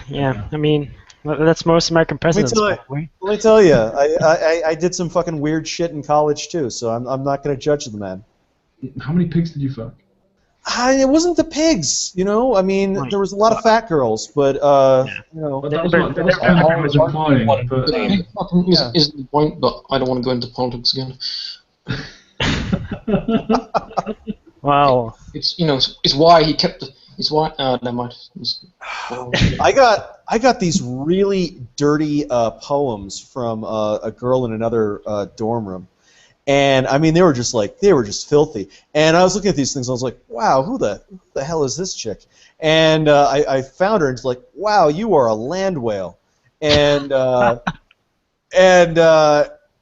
Speaker 4: Yeah, I mean, that's most American presidents. Probably.
Speaker 5: Let me tell you, I did some fucking weird shit in college too, so I'm not going to judge the man.
Speaker 2: How many pigs did you fuck?
Speaker 5: It wasn't the pigs, you know. I mean,
Speaker 4: Right.
Speaker 5: there was a lot of fat girls, but you know.
Speaker 2: That was what I was implying. But,
Speaker 7: Isn't the point, but I don't want to go into politics again.
Speaker 4: Well,
Speaker 7: It's it's why he kept it's why never mind.
Speaker 5: I got these really dirty poems from a girl in another dorm room, and I mean they were just filthy. And I was looking at these things, and I was like, wow, who the hell is this chick? And I found her, and it's like, wow, you are a land whale, and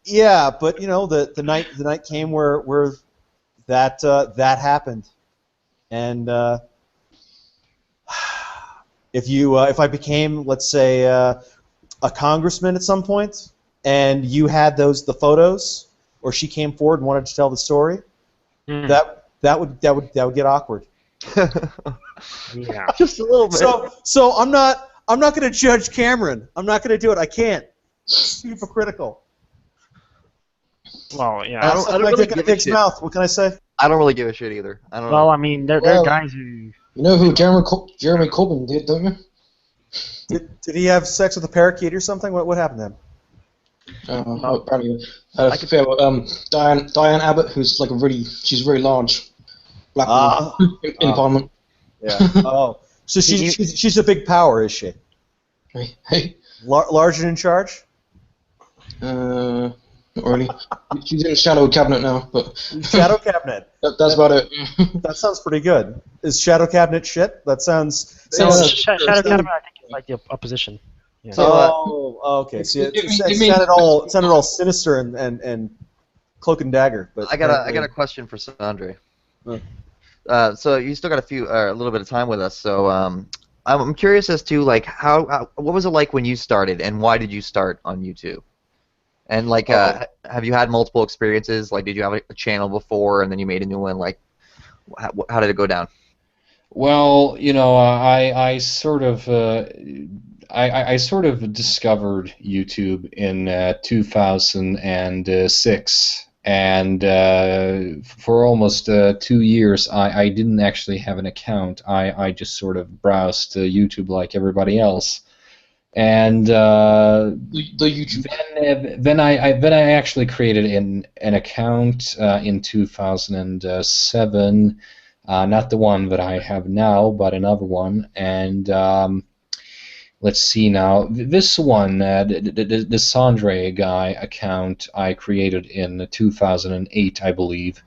Speaker 5: yeah, but you know the night came where that happened, and if I became, let's say, a congressman at some point, and you had the photos, or she came forward and wanted to tell the story, that would get awkward.
Speaker 4: yeah.
Speaker 1: Just a little bit.
Speaker 5: So I'm not going to judge Cameron. I'm not going to do it. I can't. It's too hypocritical.
Speaker 4: Well, yeah.
Speaker 1: I don't
Speaker 5: Like
Speaker 1: really
Speaker 5: dick in a
Speaker 1: give a
Speaker 5: pig's
Speaker 1: shit.
Speaker 5: mouth. What can I say?
Speaker 1: I don't really give a shit either. I don't
Speaker 4: Well,
Speaker 1: know.
Speaker 4: I mean, there are
Speaker 7: Well-
Speaker 4: guys who.
Speaker 7: You know who Jeremy Corbyn did, don't you?
Speaker 5: Did he have sex with a parakeet or something? What happened to him?
Speaker 7: Apparently, Diane Abbott, who's like she's very large, black woman in Parliament.
Speaker 5: Yeah. Oh, so she's a big power, is she?
Speaker 7: Hey,
Speaker 5: Large and in charge?
Speaker 7: not really. She's in the shadow cabinet now, but
Speaker 5: Shadow cabinet.
Speaker 7: that's about it.
Speaker 5: That sounds pretty good. Is shadow cabinet shit? That sounds.
Speaker 4: Shadow Cabinet, I think, is like the opposition. Yeah.
Speaker 1: So,
Speaker 5: Okay. See, it
Speaker 7: it
Speaker 5: sounded all sinister and cloak and dagger. But
Speaker 1: I got a question for Sandre. So you still got a little bit of time with us. So I'm curious as to like what was it like when you started, and why did you start on YouTube? And like, have you had multiple experiences? Like, did you have a channel before, and then you made a new one? Like, how did it go down?
Speaker 3: Well, you know, I sort of I sort of discovered YouTube in 2006, and for almost 2 years, I didn't actually have an account. I just sort of browsed YouTube like everybody else. And
Speaker 7: The YouTube.
Speaker 3: then I actually created an account in 2007, not the one that I have now, but another one. And let's see now, this one, the Sandre guy account, I created in 2008, I believe.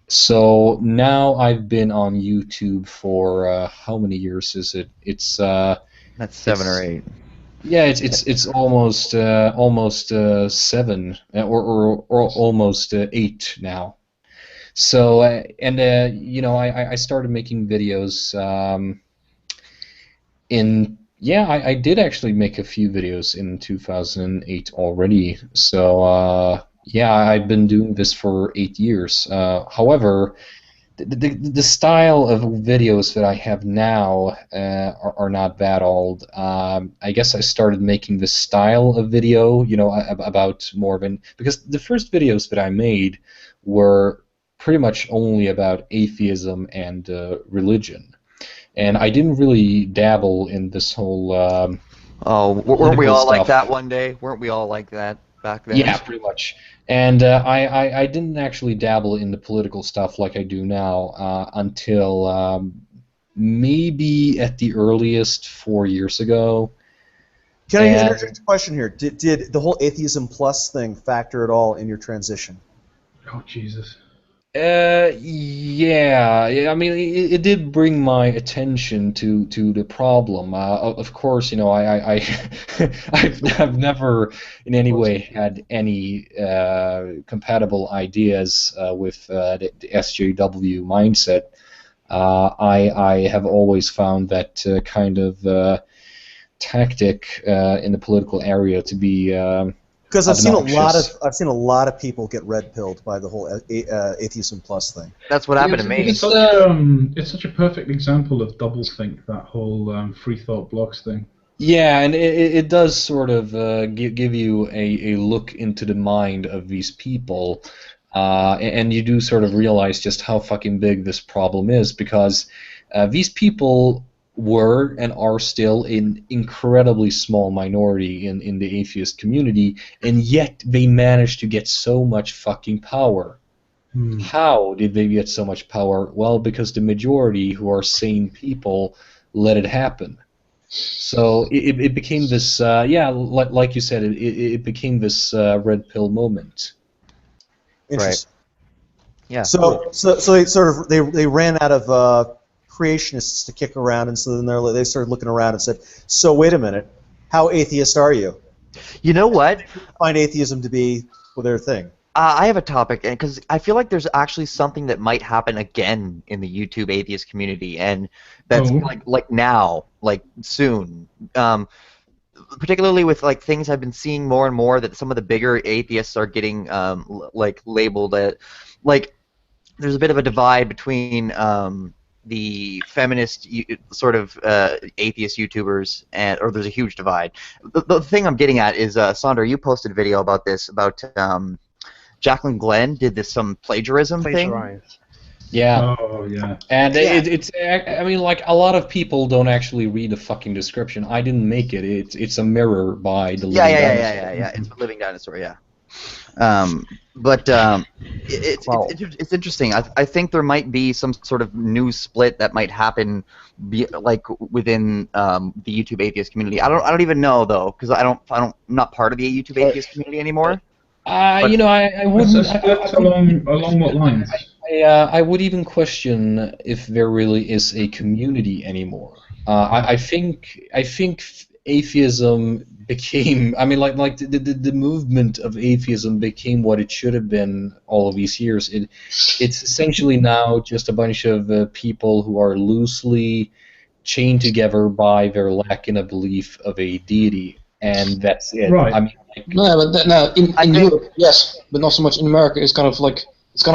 Speaker 3: So now I've been on YouTube for how many years is it? It's
Speaker 1: That's 7 or 8.
Speaker 3: yeah, it's almost 7 or almost 8 now. So and you know, I started making videos I did actually make a few videos in 2008 already. So yeah, I've been doing this for 8 years. However, the style of videos that I have now are not that old. I guess I started making this style of video, you know, about more of because the first videos that I made were pretty much only about atheism and religion, and I didn't really dabble in this whole.
Speaker 1: Weren't we all like
Speaker 3: stuff.
Speaker 1: that one day? Weren't we all like that back then?
Speaker 3: Yeah, pretty much. And I didn't actually dabble in the political stuff like I do now until maybe at the earliest 4 years ago.
Speaker 5: Can I interject a question here? Did the whole atheism plus thing factor at all in your transition?
Speaker 2: Oh Jesus.
Speaker 3: Yeah. I mean, it did bring my attention to the problem. Of course, you know, I've never in any way had any compatible ideas with the SJW mindset. I have always found that kind of tactic in the political area to be
Speaker 5: Because I've seen
Speaker 3: obnoxious.
Speaker 5: a lot of people get red pilled by the whole atheism plus thing.
Speaker 1: That's what happened to me.
Speaker 2: It's such a perfect example of doublethink, that whole free thought blocks thing.
Speaker 3: Yeah, and it does sort of give you a look into the mind of these people, and you do sort of realize just how fucking big this problem is, because these people were and are still an incredibly small minority in the atheist community, and yet they managed to get so much fucking power. How did they get so much power? Well, because the majority, who are sane people, let it happen. So it became this, like you said, it became this red pill moment.
Speaker 5: Interesting.
Speaker 1: Yeah.
Speaker 5: So they sort of they ran out of creationists to kick around, and so then they started looking around and said, "So wait a minute, how atheist are you?"
Speaker 1: You know what?
Speaker 5: Find atheism to be their thing.
Speaker 1: I have a topic, because I feel like there's actually something that might happen again in the YouTube atheist community, and that's like now, like soon. Particularly with like things I've been seeing more and more, that some of the bigger atheists are getting like labeled at, like there's a bit of a divide between the feminist sort of atheist YouTubers, or there's a huge divide. The thing I'm getting at is, Sandre, you posted a video about this, about Jacqueline Glenn did some plagiarism thing.
Speaker 3: Yeah.
Speaker 2: Oh, yeah.
Speaker 3: And it's I mean, like, a lot of people don't actually read the fucking description. I didn't make it. It's a mirror by the Living Dinosaur.
Speaker 1: Yeah. It's the Living Dinosaur, yeah. It's interesting. I think there might be some sort of new split that might happen, like within the YouTube atheist community. I don't even know though, because I'm not part of the YouTube atheist community anymore.
Speaker 3: You know, I wouldn't.
Speaker 2: Along what lines?
Speaker 3: I would even question if there really is a community anymore. I think atheism became. I mean, like the movement of atheism became what it should have been all of these years. It's essentially now just a bunch of people who are loosely chained together by their lack in a belief of a deity, and that's it.
Speaker 2: Right.
Speaker 3: I mean,
Speaker 7: No, but in Europe, yes, but not so much in America. It's kind of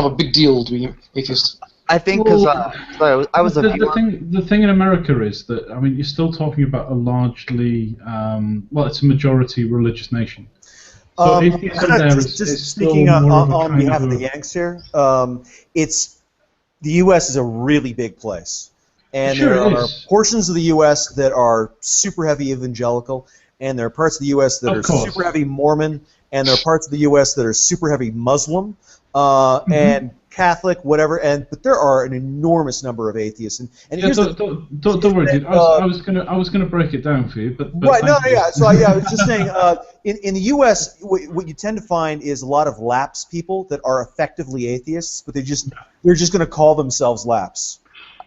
Speaker 7: a big deal to be atheist.
Speaker 1: I think because I was a viewer.
Speaker 2: The thing in America is that, I mean, you're still talking about a largely, it's a majority religious nation. So atheism there is
Speaker 5: speaking
Speaker 2: still more
Speaker 5: on behalf of the Yanks here, the U.S. is a really big place, and there are portions of the U.S. that are super heavy evangelical, and there are parts of the U.S. that are super heavy Mormon, and there are parts of the U.S. that are super heavy Muslim, and Catholic, whatever. But there are an enormous number of atheists. And here's
Speaker 2: don't worry, dude. I was gonna break it down for you, but
Speaker 5: right, So I was just saying, in the U.S., what you tend to find is a lot of lapse people that are effectively atheists, but they're just going to call themselves lapse.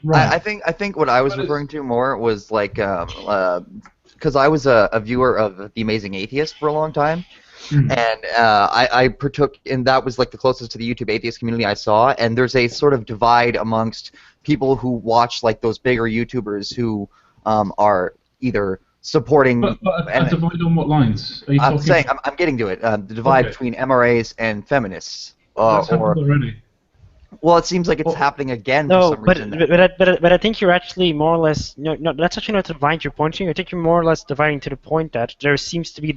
Speaker 2: Right.
Speaker 1: I think what I was referring to more was like because I was a viewer of The Amazing Atheist for a long time, and I partook, and that was like the closest to the YouTube atheist community I saw. And there's a sort of divide amongst people who watch like those bigger YouTubers who are either supporting.
Speaker 2: But a divide on what lines? Are you
Speaker 1: I'm saying I'm getting to it. The divide between MRAs and feminists.
Speaker 2: That's happened already.
Speaker 1: Well, it seems like it's happening again for some reason.
Speaker 4: But I think you're actually more or less that's actually not the divide you're pointing. I think you're more or less dividing to the point that there seems to be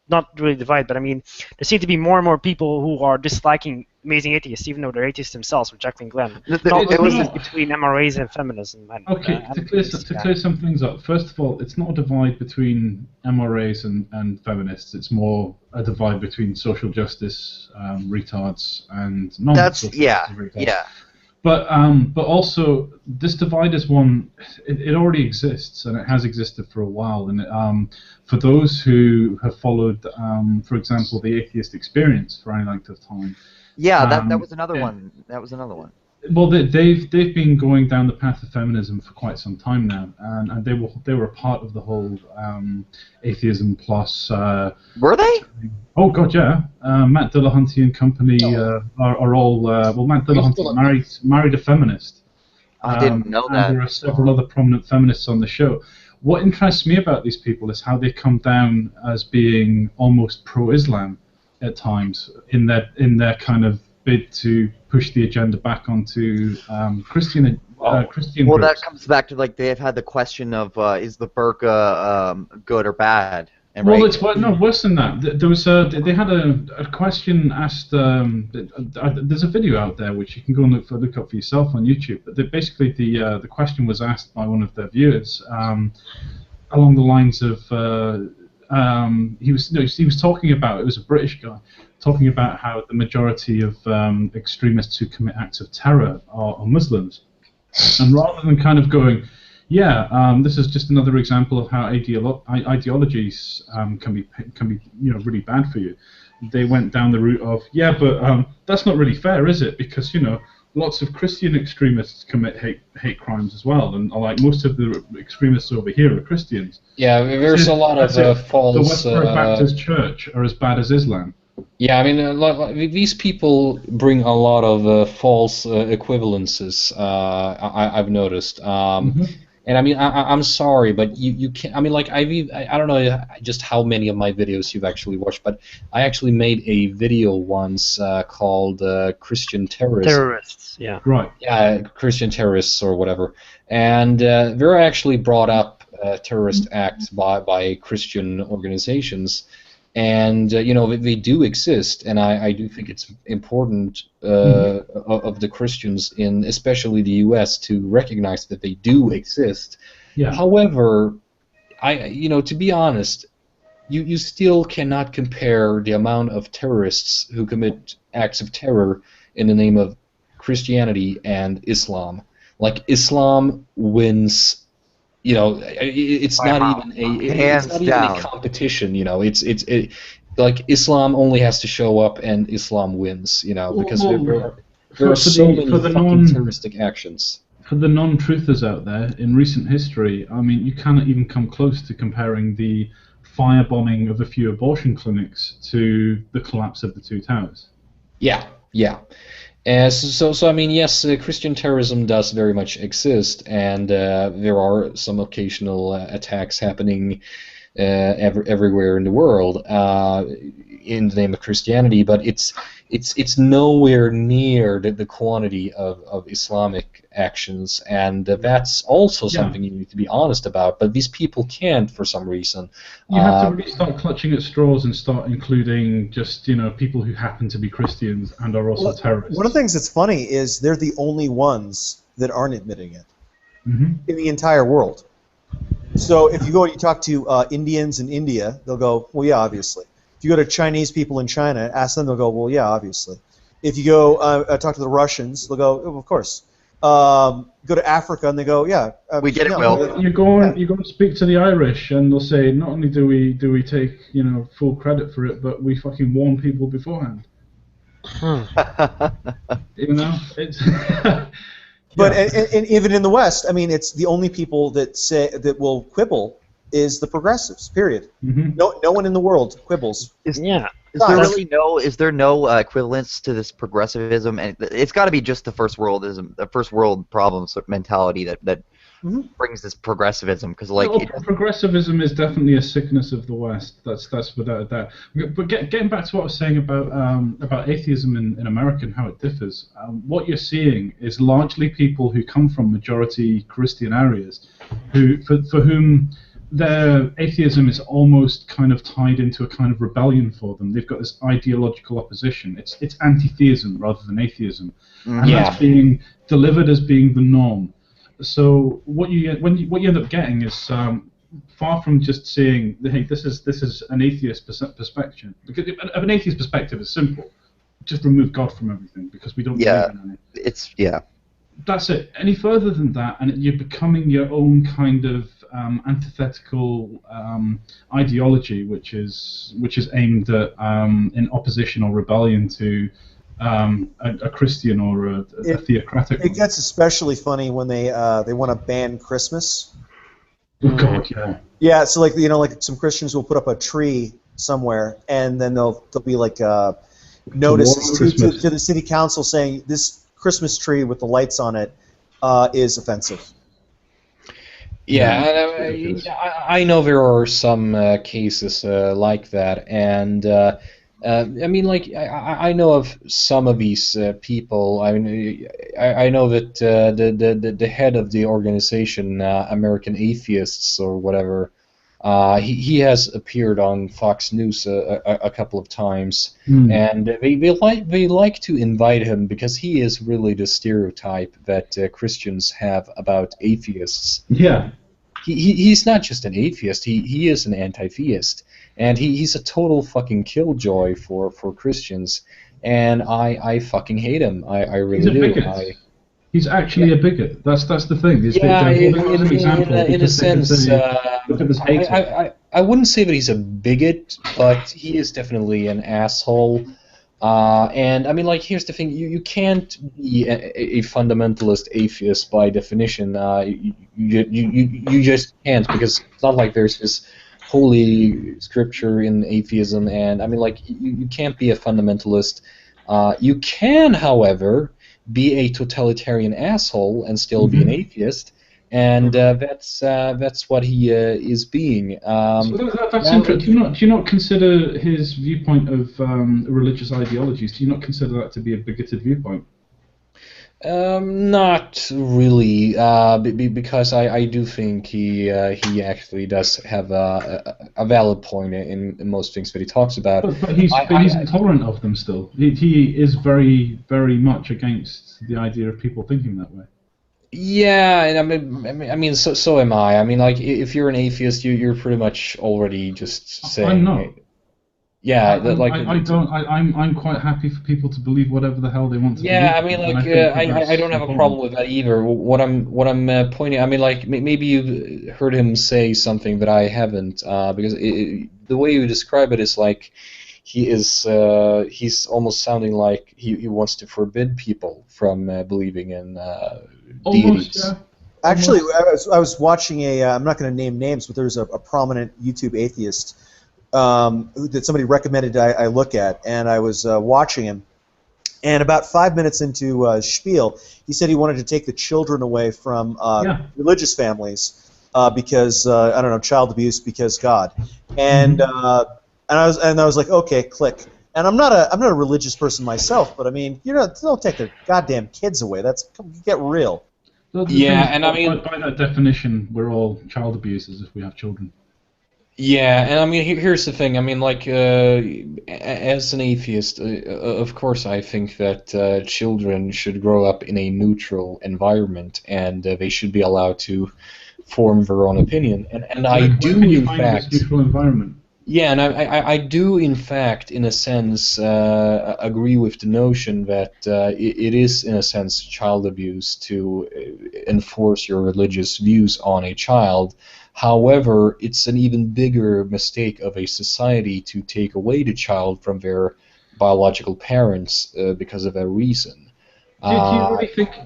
Speaker 4: not really divide, but I mean there seem to be more and more people who are disliking Amazing Atheists, even though they're atheists themselves, with Jacqueline Glenn. It was between MRAs and feminism.
Speaker 2: To clear some things up, first of all, it's not a divide between MRAs and feminists. It's more a divide between social justice retards and non-social justice retards.
Speaker 1: Yeah.
Speaker 2: But also, this divide is one. It already exists, and it has existed for a while. And for those who have followed, for example, the atheist experience for any length of time.
Speaker 1: Yeah, that was another one. That was another one.
Speaker 2: Well, they've been going down the path of feminism for quite some time now, and they were a part of the whole atheism plus.
Speaker 1: Were they?
Speaker 2: Oh God, yeah. Matt Dillahunty and company are all. Matt Dillahunty married a feminist,
Speaker 1: I didn't know that.
Speaker 2: And there are several other prominent feminists on the show. What interests me about these people is how they come down as being almost pro-Islam at times in their kind of bid to push the agenda back onto Christian
Speaker 1: Well,
Speaker 2: groups.
Speaker 1: that comes back to like they've had the question of is the burqa good or bad? And
Speaker 2: Well,
Speaker 1: right?
Speaker 2: it's worse than that. There was they had a question asked. There's a video out there which you can go and look up for yourself on YouTube. But basically, the question was asked by one of their viewers along the lines of he was talking about, it was a British guy talking about how the majority of extremists who commit acts of terror are Muslims, and rather than kind of going, yeah, this is just another example of how ideologies can be really bad for you. They went down the route of, yeah, but that's not really fair, is it? Because lots of Christian extremists commit hate crimes as well, and like most of the extremists over here are Christians.
Speaker 3: Yeah, there's a lot of false.
Speaker 2: The Westboro Baptist Church are as bad as Islam.
Speaker 3: Yeah, I mean, these people bring a lot of false equivalences. I've noticed. And I mean, I'm sorry, but you can't. I mean, like I don't know just how many of my videos you've actually watched, but I actually made a video once called Christian Terrorists.
Speaker 4: Terrorists, yeah.
Speaker 2: Right.
Speaker 3: Yeah, Christian terrorists or whatever, and they're actually brought up terrorist acts by Christian organizations. And they do exist, and I do think it's important of the Christians in especially the U.S. to recognize that they do exist.
Speaker 2: Yeah.
Speaker 3: However, to be honest, you still cannot compare the amount of terrorists who commit acts of terror in the name of Christianity and Islam. Like Islam wins. It's not even a competition. Like Islam only has to show up and Islam wins. Because there are so many fucking terroristic actions.
Speaker 2: For the non-truthers out there, in recent history, I mean, you cannot even come close to comparing the firebombing of a few abortion clinics to the collapse of the Two Towers.
Speaker 3: Yeah. So I mean, yes, Christian terrorism does very much exist, and there are some occasional attacks happening everywhere in the world in the name of Christianity, but it's nowhere near the quantity of Islamic actions, and that's also something you need to be honest about. But these people can't, for some reason.
Speaker 2: You have to really start clutching at straws and start including just people who happen to be Christians and are also terrorists.
Speaker 5: One of the things that's funny is they're the only ones that aren't admitting it in the entire world. So if you go and you talk to Indians in India, they'll go, well, yeah, obviously. If you go to Chinese people in China, ask them, they'll go, well, yeah, obviously. If you go talk to the Russians, they'll go, oh, of course. Go to Africa, and they go, yeah.
Speaker 1: We get it, Will.
Speaker 2: You go and speak to the Irish, and they'll say, not only do we take full credit for it, but we fucking warn people beforehand. It's.
Speaker 5: But and even in the West, I mean, it's the only people that will quibble is the progressives. Period. No one in the world quibbles.
Speaker 1: Is there no equivalence to this progressivism? And it's got to be just the first world problems mentality that brings this progressivism, because
Speaker 2: progressivism is definitely a sickness of the West. That's without a doubt. But getting back to what I was saying about atheism in America and how it differs, what you're seeing is largely people who come from majority Christian areas, for whom their atheism is almost kind of tied into a kind of rebellion for them. They've got this ideological opposition. It's anti-theism rather than atheism, and that's being delivered as being the norm. So what you end up getting is far from just saying, hey, this is an atheist perspective. Because an atheist perspective is simple. Just remove God from everything because we don't believe in it. That's it. Any further than that, and you're becoming your own kind of antithetical ideology, which is aimed at in opposition or rebellion to a Christian or a theocratic.
Speaker 5: It gets especially funny when they want to ban Christmas.
Speaker 2: Oh God, yeah.
Speaker 5: Yeah, so like some Christians will put up a tree somewhere, and then they'll be like notices to the city council saying this Christmas tree with the lights on it is offensive.
Speaker 3: Yeah,
Speaker 2: ridiculous.
Speaker 3: I know there are some cases like that, and I mean, like I know of some of these people. I mean, I know that the head of the organization, American Atheists or whatever, he has appeared on Fox News a couple of times, and they like to invite him because he is really the stereotype that Christians have about atheists.
Speaker 2: Yeah.
Speaker 3: He's not just an atheist, he is an anti-theist. And he's a total fucking killjoy for Christians. And I fucking hate him. I really
Speaker 2: He's a
Speaker 3: do.
Speaker 2: bigot. He's actually a bigot. That's the thing.
Speaker 3: Yeah, in a sense,
Speaker 2: look at this hater.
Speaker 3: I wouldn't say that he's a bigot, but he is definitely an asshole. And I mean, like, here's the thing: you can't be a fundamentalist atheist by definition. You just can't, because it's not like there's this holy scripture in atheism. And I mean, like, you can't be a fundamentalist. You can, however, be a totalitarian asshole and still be an atheist. And that's what he is being.
Speaker 2: So that's interesting. Do you not consider his viewpoint of religious ideologies? Do you not consider that to be a bigoted viewpoint?
Speaker 3: Not really, because I do think he actually does have a valid point in most things that he talks about.
Speaker 2: But he's intolerant of them still. He is very, very much against the idea of people thinking that way.
Speaker 3: Yeah, and I mean, so am I. I mean, like, if you're an atheist, you're pretty much already just saying.
Speaker 2: I'm not.
Speaker 3: Yeah,
Speaker 2: I'm quite happy for people to believe whatever the hell they want to believe.
Speaker 3: Yeah, I mean, like, I don't have a problem with that either. What I'm pointing, I mean, like, maybe you heard him say something that I haven't, because the way you describe it is like he's almost sounding like he wants to forbid people from believing in deities.
Speaker 2: Yeah.
Speaker 5: Actually, I was watching I'm not going to name names, but there's a prominent YouTube atheist that somebody recommended I look at, and I was watching him. And about 5 minutes into spiel, he said he wanted to take the children away from religious families because I don't know, child abuse because God. And I was like, okay, click. And I'm not a religious person myself, but I mean, don't take their goddamn kids away. Get real.
Speaker 3: Yeah, and I mean,
Speaker 2: by that definition, we're all child abusers if we have children.
Speaker 3: Yeah, and I mean, here's the thing. I mean, like, as an atheist, of course, I think that children should grow up in a neutral environment, and they should be allowed to form their own opinion. And I do, in fact,
Speaker 2: this neutral environment.
Speaker 3: Yeah, and I do, in fact, in a sense, agree with the notion that it is, in a sense, child abuse to enforce your religious views on a child. However, it's an even bigger mistake of a society to take away the child from their biological parents because of a reason.
Speaker 2: Do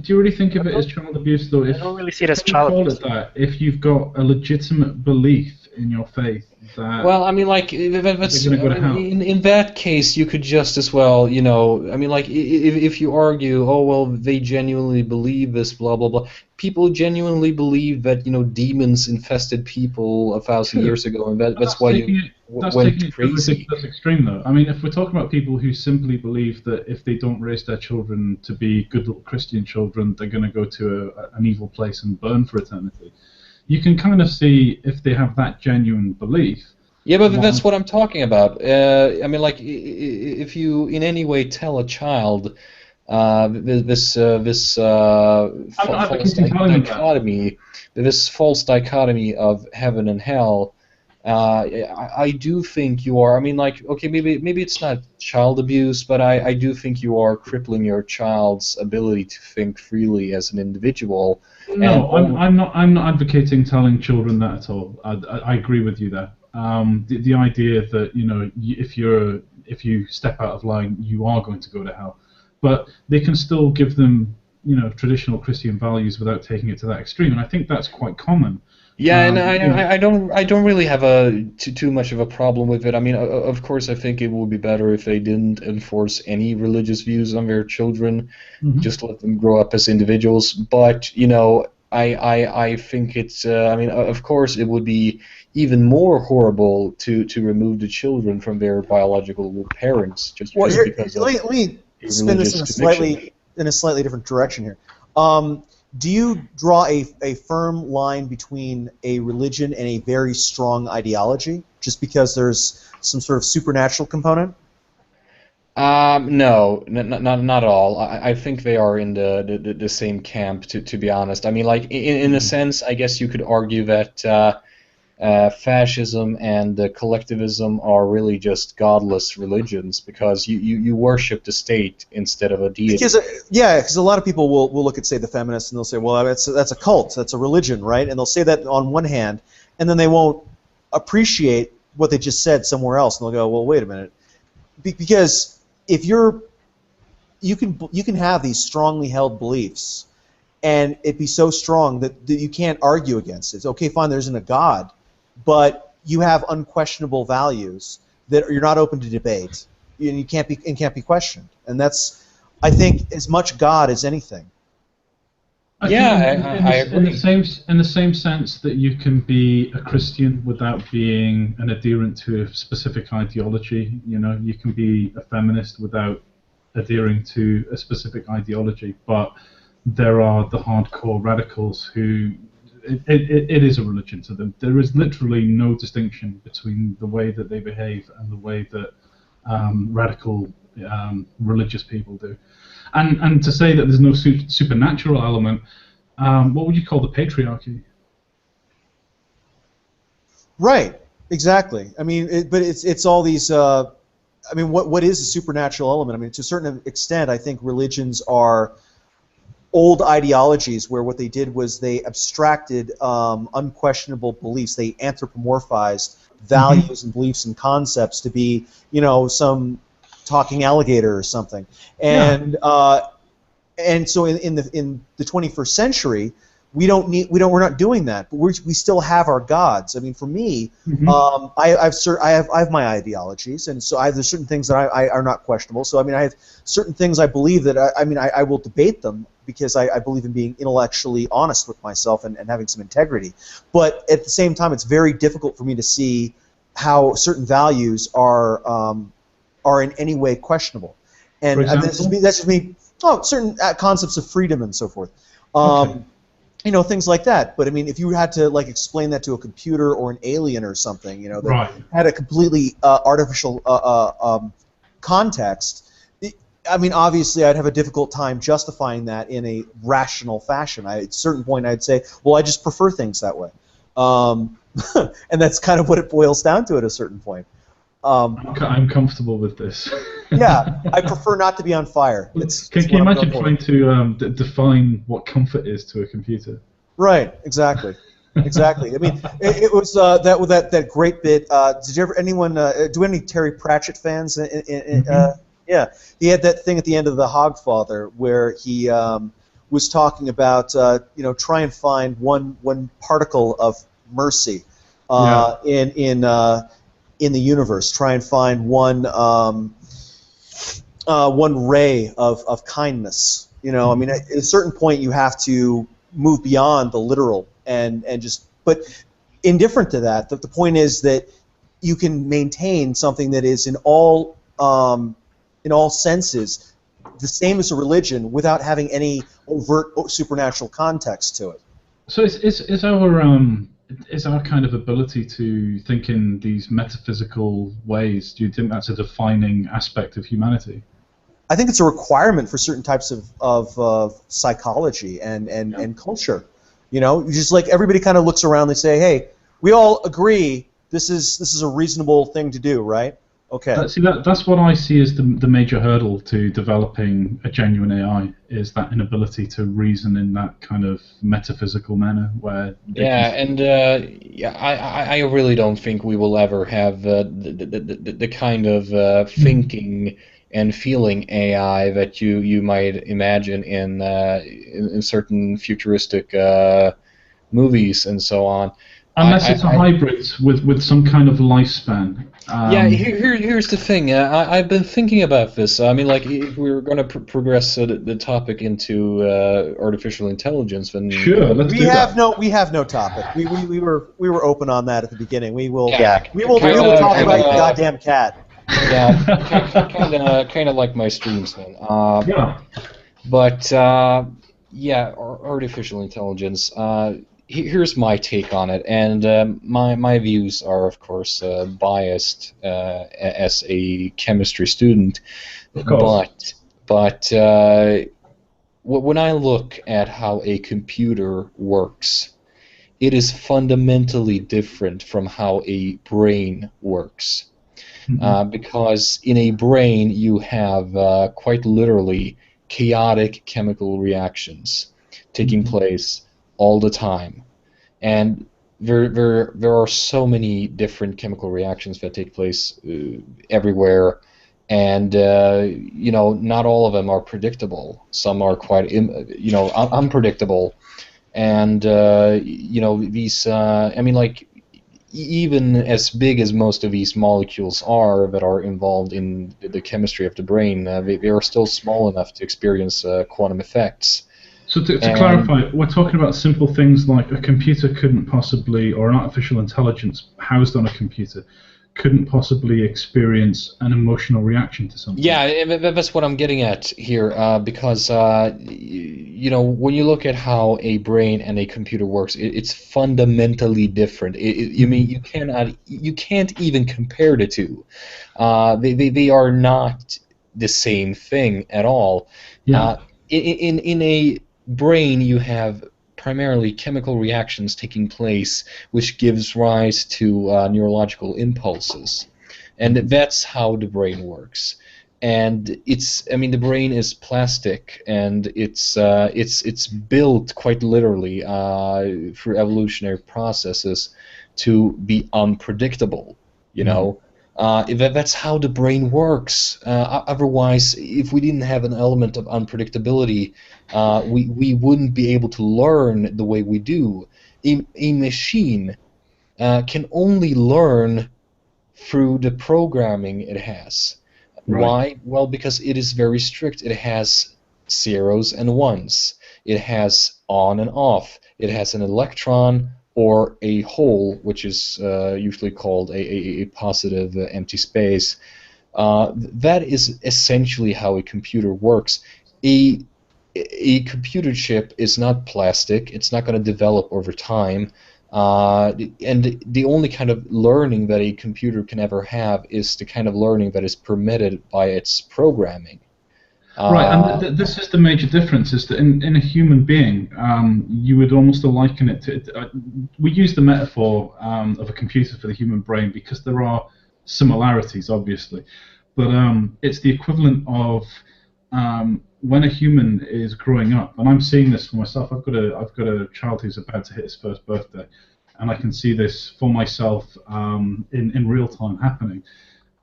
Speaker 2: you really think of it as child abuse, though?
Speaker 4: I don't really see it as child abuse.
Speaker 2: If you've got a legitimate belief in your faith that...
Speaker 3: Well, I mean, like, that's, in that case, you could just as well, I mean, like, if you argue, oh, well, they genuinely believe this, blah, blah, blah. People genuinely believe that, demons infested people 1,000 years ago, and that's why you went crazy.
Speaker 2: That's extreme, though. I mean, if we're talking about people who simply believe that if they don't raise their children to be good little Christian children, they're going to go to an evil place and burn for eternity, you can kind of see if they have that genuine belief.
Speaker 3: Yeah, but that's what I'm talking about. I mean, like, if you in any way tell a child this false dichotomy of heaven and hell, I do think you are. I mean, like, okay, maybe it's not child abuse, but I do think you are crippling your child's ability to think freely as an individual.
Speaker 2: No, I'm not advocating telling children that at all. I agree with you there. The idea that if you step out of line, you are going to go to hell, but they can still give them traditional Christian values without taking it to that extreme, and I think that's quite common.
Speaker 3: Yeah, and
Speaker 2: You know,
Speaker 3: I don't really have too much of a problem with it. I mean, of course, I think it would be better if they didn't enforce any religious views on their children,
Speaker 2: mhm.
Speaker 3: just let them grow up as individuals. But I think it's. I mean, of course, it would be even more horrible to remove the children from their biological parents
Speaker 5: Well,
Speaker 3: just
Speaker 5: here,
Speaker 3: because of
Speaker 5: let me
Speaker 3: a
Speaker 5: spin this
Speaker 3: religious conviction.
Speaker 5: in a slightly different direction here. Do you draw a firm line between a religion and a very strong ideology, just because there's some sort of supernatural component?
Speaker 3: No, not at all. I think they are in the same camp, to be honest. I mean, like in a sense, I guess you could argue that fascism and collectivism are really just godless religions because you worship the state instead of a deity.
Speaker 5: Because because a lot of people will look at, say, the feminists, and they'll say, well, that's a cult, that's a religion, right? And they'll say that on one hand, and then they won't appreciate what they just said somewhere else, and they'll go, well, wait a minute, because if you can have these strongly held beliefs, and it be so strong that you can't argue against it. It's okay, fine, there isn't a God, but you have unquestionable values that you're not open to debate, and you can't be questioned, and that's, I think, as much God as anything.
Speaker 3: Yeah, I
Speaker 2: In the
Speaker 3: agree.
Speaker 2: same sense that you can be a Christian without being an adherent to a specific ideology. You know, you can be a feminist without adhering to a specific ideology. But there are the hardcore radicals who it is a religion to them. There is literally no distinction between the way that they behave and the way that radical religious people do. And to say that there's no supernatural element, what would you call the patriarchy?
Speaker 5: Right, exactly. I mean, but it's all these. I mean, what is a supernatural element? I mean, to a certain extent, I think religions are old ideologies where what they did was they abstracted unquestionable beliefs. They anthropomorphized
Speaker 2: Mm-hmm.
Speaker 5: values and beliefs and concepts to be, some talking alligator or something.
Speaker 2: Yeah.
Speaker 5: And so in the 21st century, we're not doing that, but we still have our gods. I mean, for me,
Speaker 2: Mm-hmm.
Speaker 5: I have my ideologies, and so there's certain things that I are not questionable. So I mean, I have certain things I believe that I will debate them because I believe in being intellectually honest with myself and having some integrity. But at the same time, it's very difficult for me to see how certain values are in any way questionable.
Speaker 2: For
Speaker 5: And
Speaker 2: example.
Speaker 5: that's just me. Oh, certain concepts of freedom and so forth.
Speaker 2: Okay.
Speaker 5: Things like that. But I mean, if you had to explain that to a computer or an alien or something, that
Speaker 2: Right.
Speaker 5: had a completely artificial context, I mean, obviously, I'd have a difficult time justifying that in a rational fashion. At a certain point, I'd say, well, I just prefer things that way, and that's kind of what it boils down to at a certain point. Um,
Speaker 2: I'm comfortable with this.
Speaker 5: yeah, I prefer not to be on fire. It's
Speaker 2: Can you
Speaker 5: what I'm
Speaker 2: imagine
Speaker 5: going for.
Speaker 2: trying to define what comfort is to a computer?
Speaker 5: Right, exactly. Exactly. I mean, it was that great bit. Did you ever do any Terry Pratchett fans?
Speaker 2: Mm-hmm.
Speaker 5: Yeah, he had that thing at the end of the Hogfather where he was talking about try and find one particle of mercy
Speaker 2: Yeah.
Speaker 5: in the universe. Try and find one ray of kindness. I mean, at a certain point, you have to move beyond the literal and just. But indifferent to that, the point is that you can maintain something that is in all senses the same as a religion without having any overt supernatural context to it.
Speaker 2: So is our kind of ability to think in these metaphysical ways, do you think that's a defining aspect of humanity?
Speaker 5: I think it's a requirement for certain types of psychology and culture. Just like everybody kind of looks around, they say, "Hey, we all agree this is a reasonable thing to do, right?" Okay.
Speaker 2: That's what I see as the major hurdle to developing a genuine AI is that inability to reason in that kind of metaphysical manner where they
Speaker 3: Yeah,
Speaker 2: can.
Speaker 3: and I really don't think we will ever have the kind of thinking and feeling AI that you might imagine in certain futuristic movies and so on.
Speaker 2: Unless it's a hybrid with some kind of lifespan.
Speaker 3: Here's the thing. I've been thinking about this. I mean, like, if we were going to progress the topic into artificial intelligence, then
Speaker 2: sure, let's do that.
Speaker 5: We have no topic. We were open on that at the beginning. We will
Speaker 1: Yeah.
Speaker 5: we will talk about your goddamn cat.
Speaker 3: Yeah, kind of like my streams then.
Speaker 2: Yeah.
Speaker 3: But yeah, artificial intelligence. Here's my take on it, and my views are, of course, biased as a chemistry student.
Speaker 2: Of course.
Speaker 3: But when I look at how a computer works, it is fundamentally different from how a brain works. Because in a brain you have quite literally chaotic chemical reactions taking place all the time, and there are so many different chemical reactions that take place everywhere, and not all of them are predictable. Some are quite unpredictable, and these I mean, like, even as big as most of these molecules are that are involved in the chemistry of the brain, they are still small enough to experience quantum effects.
Speaker 2: So to clarify, we're talking about simple things like a computer couldn't possibly, or an artificial intelligence housed on a computer, couldn't possibly experience an emotional reaction to something.
Speaker 3: Yeah, that's what I'm getting at here, because when you look at how a brain and a computer works, it's fundamentally different. You can't even compare the two. They are not the same thing at all.
Speaker 2: Yeah.
Speaker 3: In a brain, you have primarily chemical reactions taking place, which gives rise to neurological impulses, and that's how the brain works. And the brain is plastic, and it's built quite literally through evolutionary processes to be unpredictable. That's how the brain works. Otherwise, if we didn't have an element of unpredictability, we wouldn't be able to learn the way we do. A machine can only learn through the programming it has.
Speaker 2: Right.
Speaker 3: Why? Well, because it is very strict. It has zeros and ones. It has on and off. It has an electron or a hole, which is usually called a positive empty space. That is essentially how a computer works. A computer chip is not plastic. It's not going to develop over time. And the only kind of learning that a computer can ever have is the kind of learning that is permitted by its programming.
Speaker 2: Right, and this is the major difference, is that in a human being, you would almost liken it to... we use the metaphor of a computer for the human brain because there are similarities, obviously. But it's the equivalent of when a human is growing up, and I'm seeing this for myself. I've got a child who's about to hit his first birthday, and I can see this for myself in real time happening.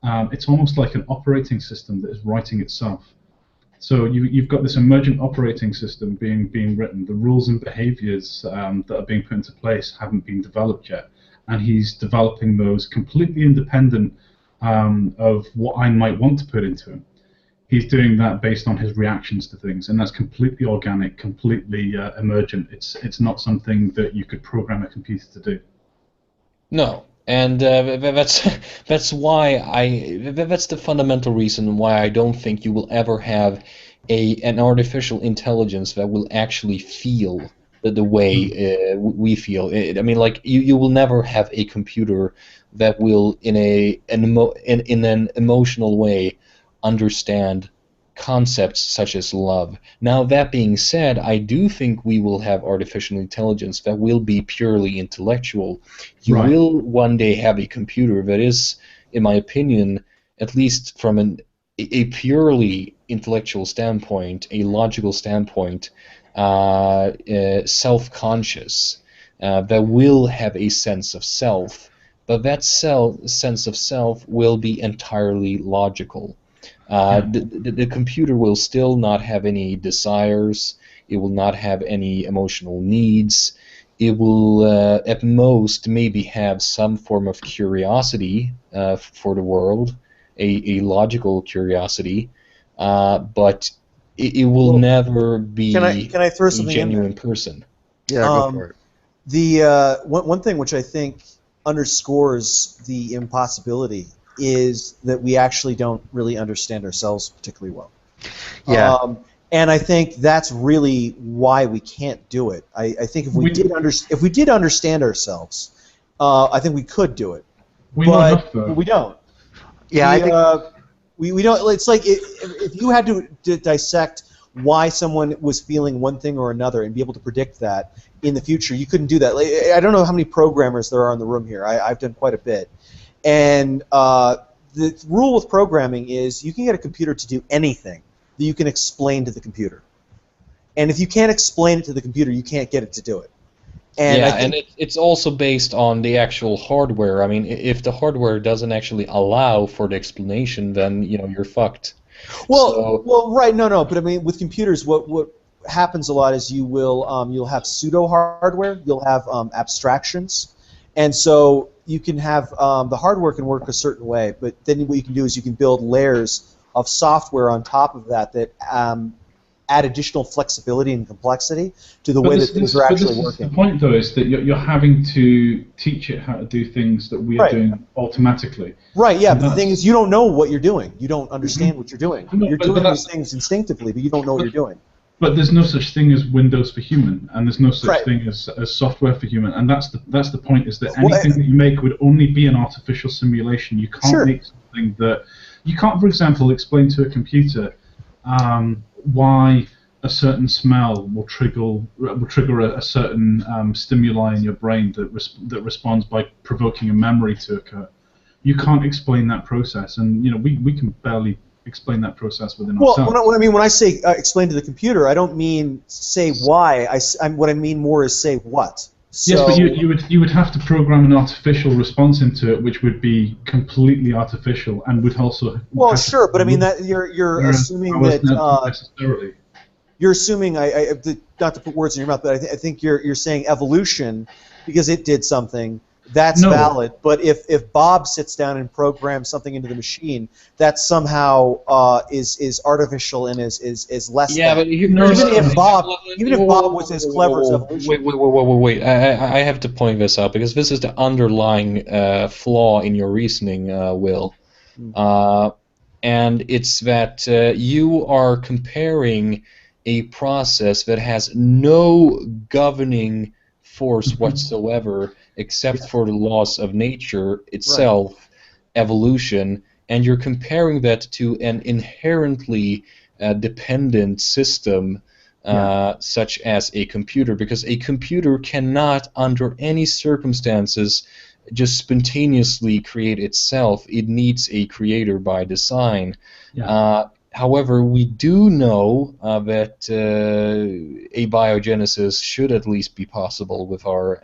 Speaker 2: It's almost like an operating system that is writing itself. So you've got this emergent operating system being written. The rules and behaviors that are being put into place haven't been developed yet, and he's developing those completely independent of what I might want to put into him. He's doing that based on his reactions to things, and that's completely organic, completely emergent. It's not something that you could program a computer to do.
Speaker 3: No. And that's why that's the fundamental reason why I don't think you will ever have an artificial intelligence that will actually feel the way we feel. I mean, like, you will never have a computer that will in an emotional way understand concepts such as love. Now, that being said, I do think we will have artificial intelligence that will be purely intellectual. You
Speaker 2: Right.
Speaker 3: will one day have a computer that is, in my opinion, at least from a purely intellectual standpoint, a logical standpoint, self-conscious, that will have a sense of self, but that sense of self will be entirely logical. The computer will still not have any desires. It will not have any emotional needs. it will at most maybe have some form of curiosity for the world, a logical curiosity, but it will
Speaker 5: Well,
Speaker 3: never be
Speaker 5: can I throw
Speaker 3: a
Speaker 5: something in there?
Speaker 3: genuine person.
Speaker 1: Yeah, go for it.
Speaker 5: The one thing which I think underscores the impossibility is that we actually don't really understand ourselves particularly well.
Speaker 1: Yeah.
Speaker 5: And I think that's really why we can't do it. I think if we did understand ourselves, I think we could do it.
Speaker 2: We know enough, though.
Speaker 5: But we don't.
Speaker 1: Yeah, I think
Speaker 5: We don't. It's like if you had to dissect why someone was feeling one thing or another and be able to predict that in the future, you couldn't do that. Like, I don't know how many programmers there are in the room here. I've done quite a bit, and the rule with programming is you can get a computer to do anything that you can explain to the computer, and if you can't explain it to the computer, you can't get it to do it. And
Speaker 3: yeah,
Speaker 5: I think,
Speaker 3: and it's also based on the actual hardware. I mean, if the hardware doesn't actually allow for the explanation, then you're fucked.
Speaker 5: well, right, no, but I mean, with computers, what happens a lot is you'll have pseudo hardware, you'll have abstractions, and so you can have the hardware can work a certain way, but then what you can do is you can build layers of software on top of that add additional flexibility and complexity to the way that things are actually working.
Speaker 2: The point, though, is that you're having to teach it how to do things that we are doing automatically.
Speaker 5: Right, yeah, but the thing is you don't know what you're doing. You don't understand what you're doing. You're doing these things instinctively, but you don't know what you're doing.
Speaker 2: But there's no such thing as Windows for human, and there's no such thing as software for human, and that's the point, is that anything that you make would only be an artificial simulation. You can't make something that... You can't, for example, explain to a computer why a certain smell will trigger a certain stimuli in your brain that responds by provoking a memory to occur. You can't explain that process, and we can barely explain that process within ourselves.
Speaker 5: Well, when I say explain to the computer, I don't mean say why. What I mean more is say what. So,
Speaker 2: yes, but you would have to program an artificial response into it, which would be completely artificial and would also.
Speaker 5: Well, sure, but I mean that you're assuming that
Speaker 2: necessarily.
Speaker 5: You're assuming not to put words in your mouth, but I think you're saying evolution because it did something. That's valid, but if Bob sits down and programs something into the machine, that somehow is artificial and is less.
Speaker 3: Yeah,
Speaker 5: than.
Speaker 3: but
Speaker 5: even if Bob was as clever as evolution.
Speaker 3: Wait! I have to point this out because this is the underlying flaw in your reasoning, Will, and it's that you are comparing a process that has no governing force whatsoever except for the laws of nature itself, evolution, and you're comparing that to an inherently dependent system such as a computer, because a computer cannot under any circumstances just spontaneously create itself. It needs a creator by design. However, we do know that a biogenesis should at least be possible with our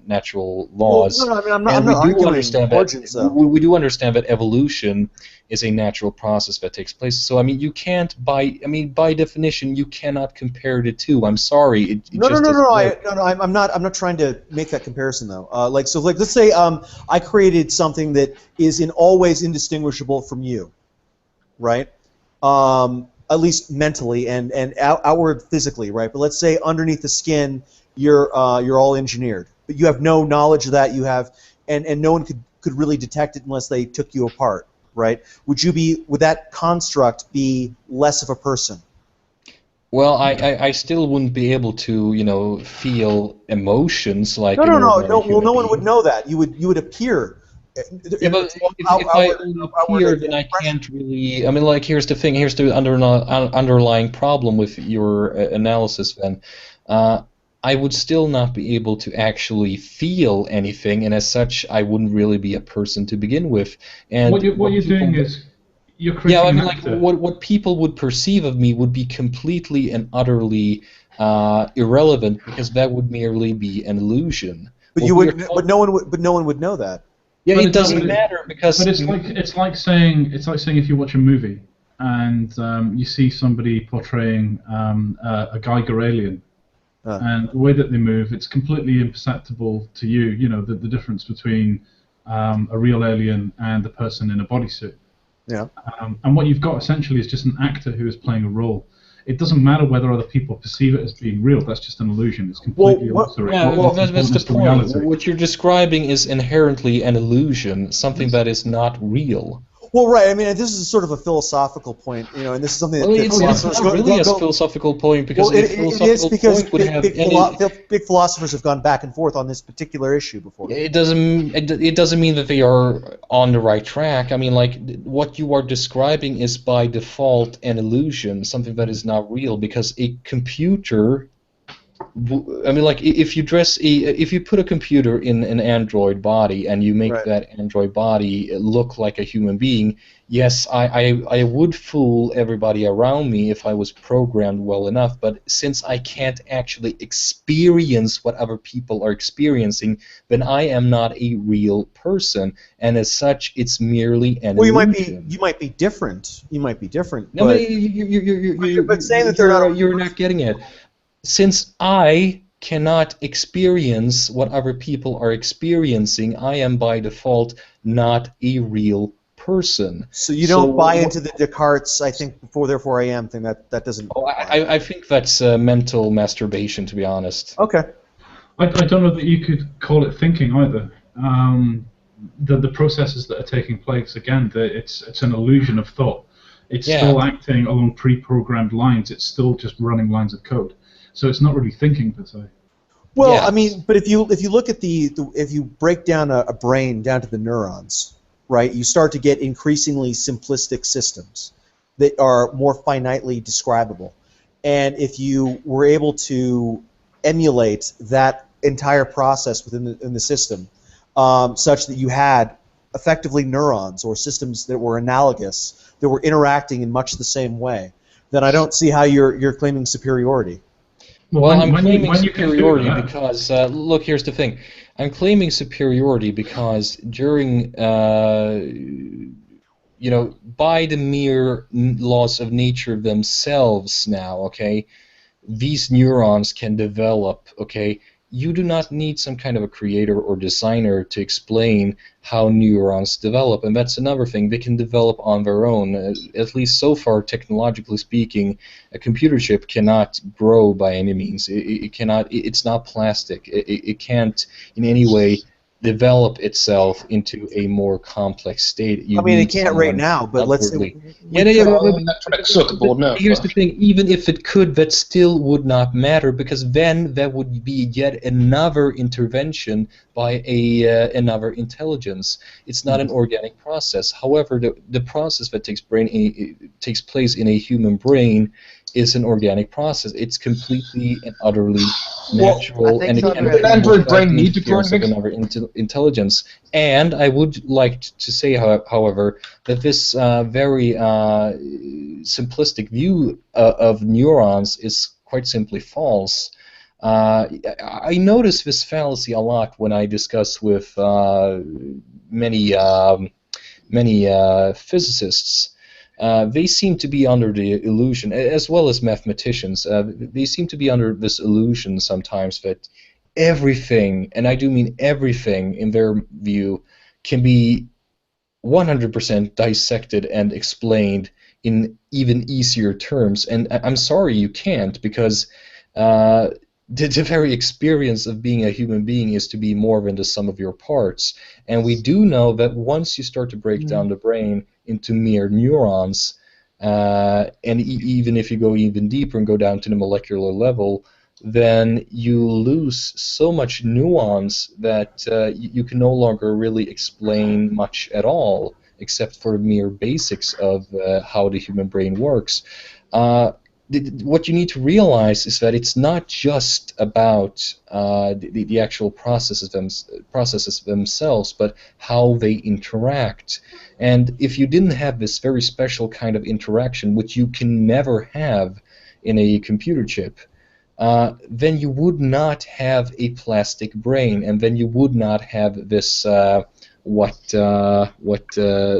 Speaker 3: natural laws.
Speaker 5: Well, no, I mean, I'm not arguing origins, though.
Speaker 3: We do understand that evolution is a natural process that takes place. So, I mean, you can't by definition, you cannot compare the two. I'm sorry.
Speaker 5: No. I'm not trying to make that comparison though. Let's say I created something that is in all ways indistinguishable from you, right? At least mentally and outward physically, right? But let's say underneath the skin, you're all engineered, but you have no knowledge of that. And no one could really detect it unless they took you apart, right? Would that construct be less of a person?
Speaker 3: Well, I still wouldn't be able to feel emotions like.
Speaker 5: No. Well, no one would know that. You would appear.
Speaker 3: Yeah, but if I appear, then I can't really. I mean, like, here's the thing. Here's the underlying problem with your analysis. Then, I would still not be able to actually feel anything, and as such, I wouldn't really be a person to begin with. And
Speaker 2: what you're doing is you're creating.
Speaker 3: Yeah, I mean, like, what people would perceive of me would be completely and utterly irrelevant, because that would merely be an illusion.
Speaker 5: But no one would know that.
Speaker 3: Yeah, it doesn't matter because.
Speaker 2: But it's like saying if you watch a movie and you see somebody portraying a Geiger alien, And the way that they move, it's completely imperceptible to you. You know, the difference between a real alien and a person in a bodysuit.
Speaker 5: Yeah.
Speaker 2: And what you've got essentially is just an actor who is playing a role. It doesn't matter whether other people perceive it as being real. That's just an illusion. It's completely illusory.
Speaker 3: Yeah, well, that's the
Speaker 2: It's
Speaker 3: point.
Speaker 2: reality.
Speaker 3: What you're describing is inherently an illusion, something that is not real.
Speaker 5: Well, right. I mean, this is sort of a philosophical point, you know, and this is something that
Speaker 3: Well, it's
Speaker 5: philosophers
Speaker 3: not really a philosophical point, because
Speaker 5: well,
Speaker 3: a philosophical
Speaker 5: it is because
Speaker 3: point would have any...
Speaker 5: big philosophers have gone back and forth on this particular issue before.
Speaker 3: It doesn't mean that they are on the right track. I mean, like, what you are describing is by default an illusion, something that is not real, because a computer... I mean, like, if you put a computer in an android body and you make that android body look like a human being, yes, I would fool everybody around me if I was programmed well enough, but since I can't actually experience what other people are experiencing, then I am not a real person, and as such, it's merely an illusion.
Speaker 5: You might be different. You might be different.
Speaker 3: No,
Speaker 5: but
Speaker 3: but
Speaker 5: saying that they're not...
Speaker 3: You're not getting it. Since I cannot experience what other people are experiencing, I am by default not a real person.
Speaker 5: So you don't buy into the Descartes, I think, before therefore I am thing. That doesn't...
Speaker 3: Oh, I think that's mental masturbation, to be honest.
Speaker 5: Okay.
Speaker 2: I don't know that you could call it thinking either. The processes that are taking place, again, it's an illusion of thought. It's still acting along pre-programmed lines. It's still just running lines of code. So it's not really thinking per se.
Speaker 5: Well, I mean, but if you look at if you break down a brain down to the neurons, right, you start to get increasingly simplistic systems that are more finitely describable. And if you were able to emulate that entire process within the system, such that you had effectively neurons or systems that were analogous, that were interacting in much the same way, then I don't see how you're claiming superiority.
Speaker 3: Well, I'm claiming superiority because, look, here's the thing. I'm claiming superiority because during, by the mere laws of nature themselves now, okay, these neurons can develop, okay? You do not need some kind of a creator or designer to explain how neurons develop, and that's another thing. They can develop on their own. At least so far, technologically speaking, a computer chip cannot grow by any means. It cannot. It's not plastic. It can't in any way develop itself into a more complex state.
Speaker 5: I mean, it can't right now, but let's say...
Speaker 3: Here's the thing, even if it could, that still would not matter, because then that would be yet another intervention by another intelligence. It's not an organic process. However, the process that takes place in a human brain is an organic process. It's completely and utterly natural, and it can be
Speaker 7: Android brain need to
Speaker 3: of another intelligence. And I would like to say, however, that this very simplistic view of neurons is quite simply false. I notice this fallacy a lot when I discuss with many physicists. They seem to be under the illusion, as well as mathematicians, they seem to be under this illusion sometimes that everything, and I do mean everything in their view, can be 100% dissected and explained in even easier terms. And I'm sorry you can't, because the very experience of being a human being is to be more than the sum of your parts. And we do know that once you start to break down the brain into mere neurons, and even if you go even deeper and go down to the molecular level, then you lose so much nuance that you can no longer really explain much at all, except for the mere basics of how the human brain works. What you need to realize is that it's not just about the actual processes themselves, but how they interact. And if you didn't have this very special kind of interaction, which you can never have in a computer chip, then you would not have a plastic brain, and then you would not have this what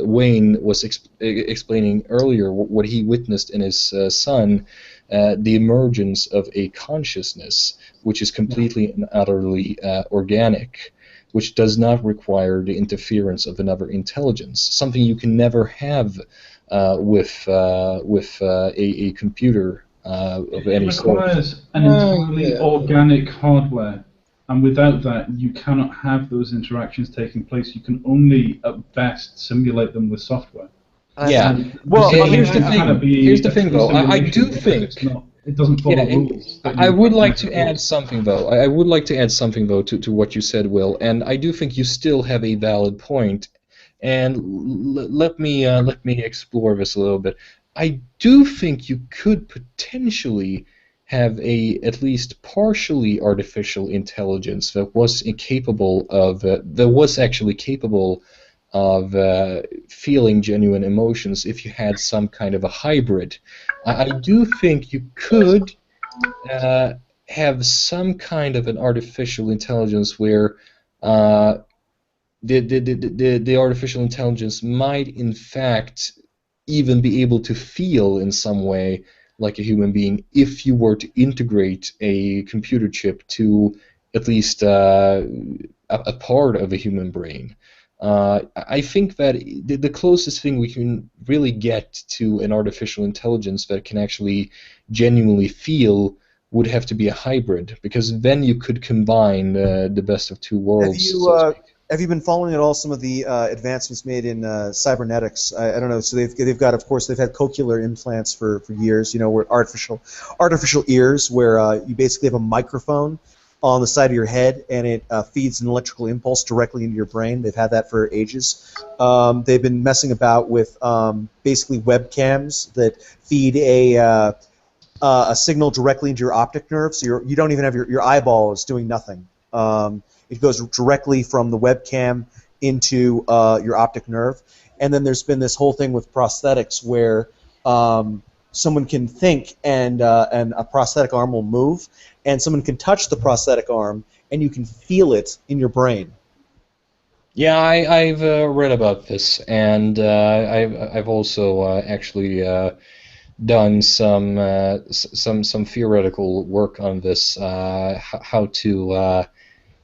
Speaker 3: Wayne was explaining earlier, what he witnessed in his son, the emergence of a consciousness which is completely and utterly organic, which does not require the interference of another intelligence, something you can never have with a computer of any
Speaker 2: It
Speaker 3: sort.
Speaker 2: requires an entirely organic hardware, and without that, you cannot have those interactions taking place. You can only, at best, simulate them with software.
Speaker 3: Yeah.
Speaker 5: Well,
Speaker 3: Here's the thing, though. I do think
Speaker 2: it doesn't follow
Speaker 3: Yeah,
Speaker 2: rules.
Speaker 3: I would like to add something, though. I would like to add something, though, to what you said, Will. And I do think you still have a valid point. And let me explore this a little bit. I do think you could potentially have a at least partially artificial intelligence that was actually capable of feeling genuine emotions if you had some kind of a hybrid. I do think you could have some kind of an artificial intelligence where the artificial intelligence might in fact even be able to feel in some way like a human being if you were to integrate a computer chip to at least a part of a human brain. I think that the closest thing we can really get to an artificial intelligence that can actually genuinely feel would have to be a hybrid, because then you could combine the best of two worlds.
Speaker 5: Have you been following at all some of the advancements made in cybernetics? I don't know. So they've got, of course, they've had cochlear implants for years. You know, where artificial ears, where you basically have a microphone on the side of your head, and it feeds an electrical impulse directly into your brain. They've had that for ages. They've been messing about with basically webcams that feed a signal directly into your optic nerve, so you don't even have your eyeball is doing nothing. It goes directly from the webcam into your optic nerve. And then there's been this whole thing with prosthetics where someone can think and a prosthetic arm will move, and someone can touch the prosthetic arm and you can feel it in your brain.
Speaker 3: Yeah, I've read about this, and I've also actually done some theoretical work on this, how to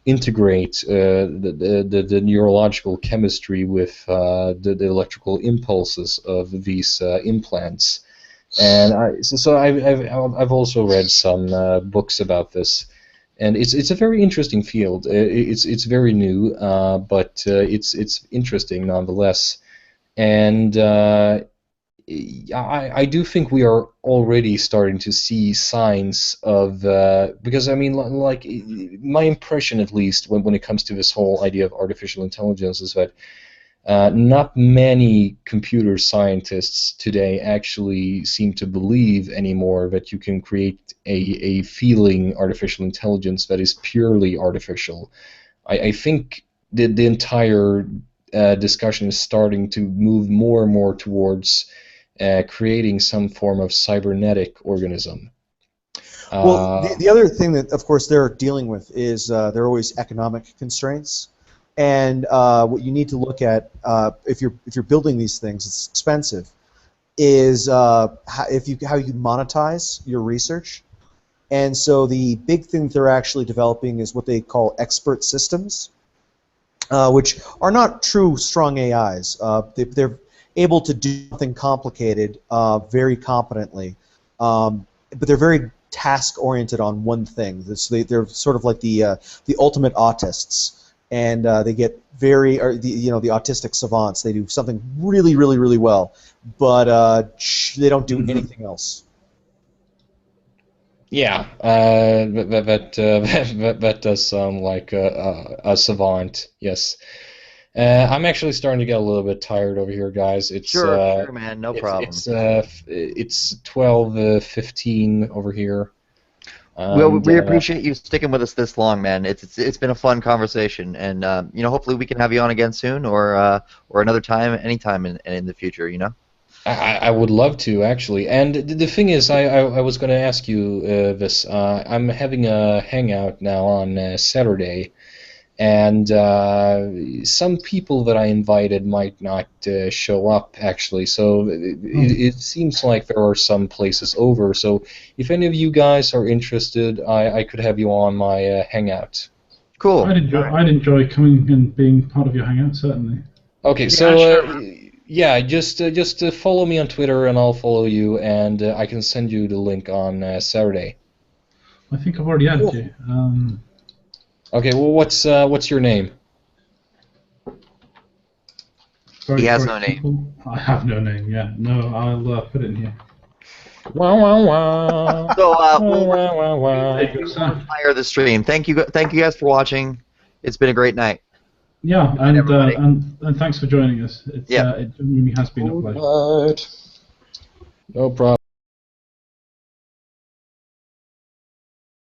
Speaker 3: integrate the neurological chemistry with the electrical impulses of these implants. And I've also read some books about this, and it's a very interesting field. It's very new, but it's interesting nonetheless. And I do think we are already starting to see signs of because I mean, like my impression at least when it comes to this whole idea of artificial intelligence is that not many computer scientists today actually seem to believe anymore that you can create a feeling artificial intelligence that is purely artificial. I think the entire discussion is starting to move more and more towards creating some form of cybernetic organism.
Speaker 5: Well, the other thing that, of course, they're dealing with is there are always economic constraints, and what you need to look at if you're building these things, it's expensive, is how you monetize your research. And so the big thing that they're actually developing is what they call expert systems, which are not true strong AIs. They're able to do something complicated very competently, but they're very task-oriented on one thing. So they're sort of like the ultimate autists, and they get the autistic savants. They do something really, really, really well, but they don't do anything else.
Speaker 3: Yeah, that does sound like a savant. Yes. I'm actually starting to get a little bit tired over here, guys. It's
Speaker 1: sure, man, no problem.
Speaker 3: It's 12:15 over here.
Speaker 1: Well, we appreciate you sticking with us this long, man. It's been a fun conversation, and hopefully we can have you on again soon, or another time, anytime in the future.
Speaker 3: I would love to, actually. And the thing is, I was going to ask you this. I'm having a hangout now on Saturday, and some people that I invited might not show up, actually. So it seems like there are some places over. So if any of you guys are interested, I could have you on my hangout.
Speaker 1: Cool.
Speaker 2: I'd enjoy coming and being part of your hangout, certainly.
Speaker 3: Okay,
Speaker 4: Yeah,
Speaker 3: so
Speaker 4: sure.
Speaker 3: yeah, just follow me on Twitter, and I'll follow you, and I can send you the link on Saturday.
Speaker 2: I think I've already added you.
Speaker 3: Okay, well, what's your name?
Speaker 2: Very
Speaker 1: He has
Speaker 2: sorry,
Speaker 1: no name.
Speaker 2: people. I have no name. Yeah, no, I'll put it in here.
Speaker 3: Wow, wow, wow.
Speaker 1: So
Speaker 3: Wow, wow, wow, wow.
Speaker 2: There you go, Sam.
Speaker 1: fire the stream. Thank you guys for watching. It's been a great night.
Speaker 2: Yeah,
Speaker 1: everybody.
Speaker 2: and thanks for joining us. It's,
Speaker 1: Yeah.
Speaker 2: it really has been a pleasure.
Speaker 7: Alright.
Speaker 3: No problem.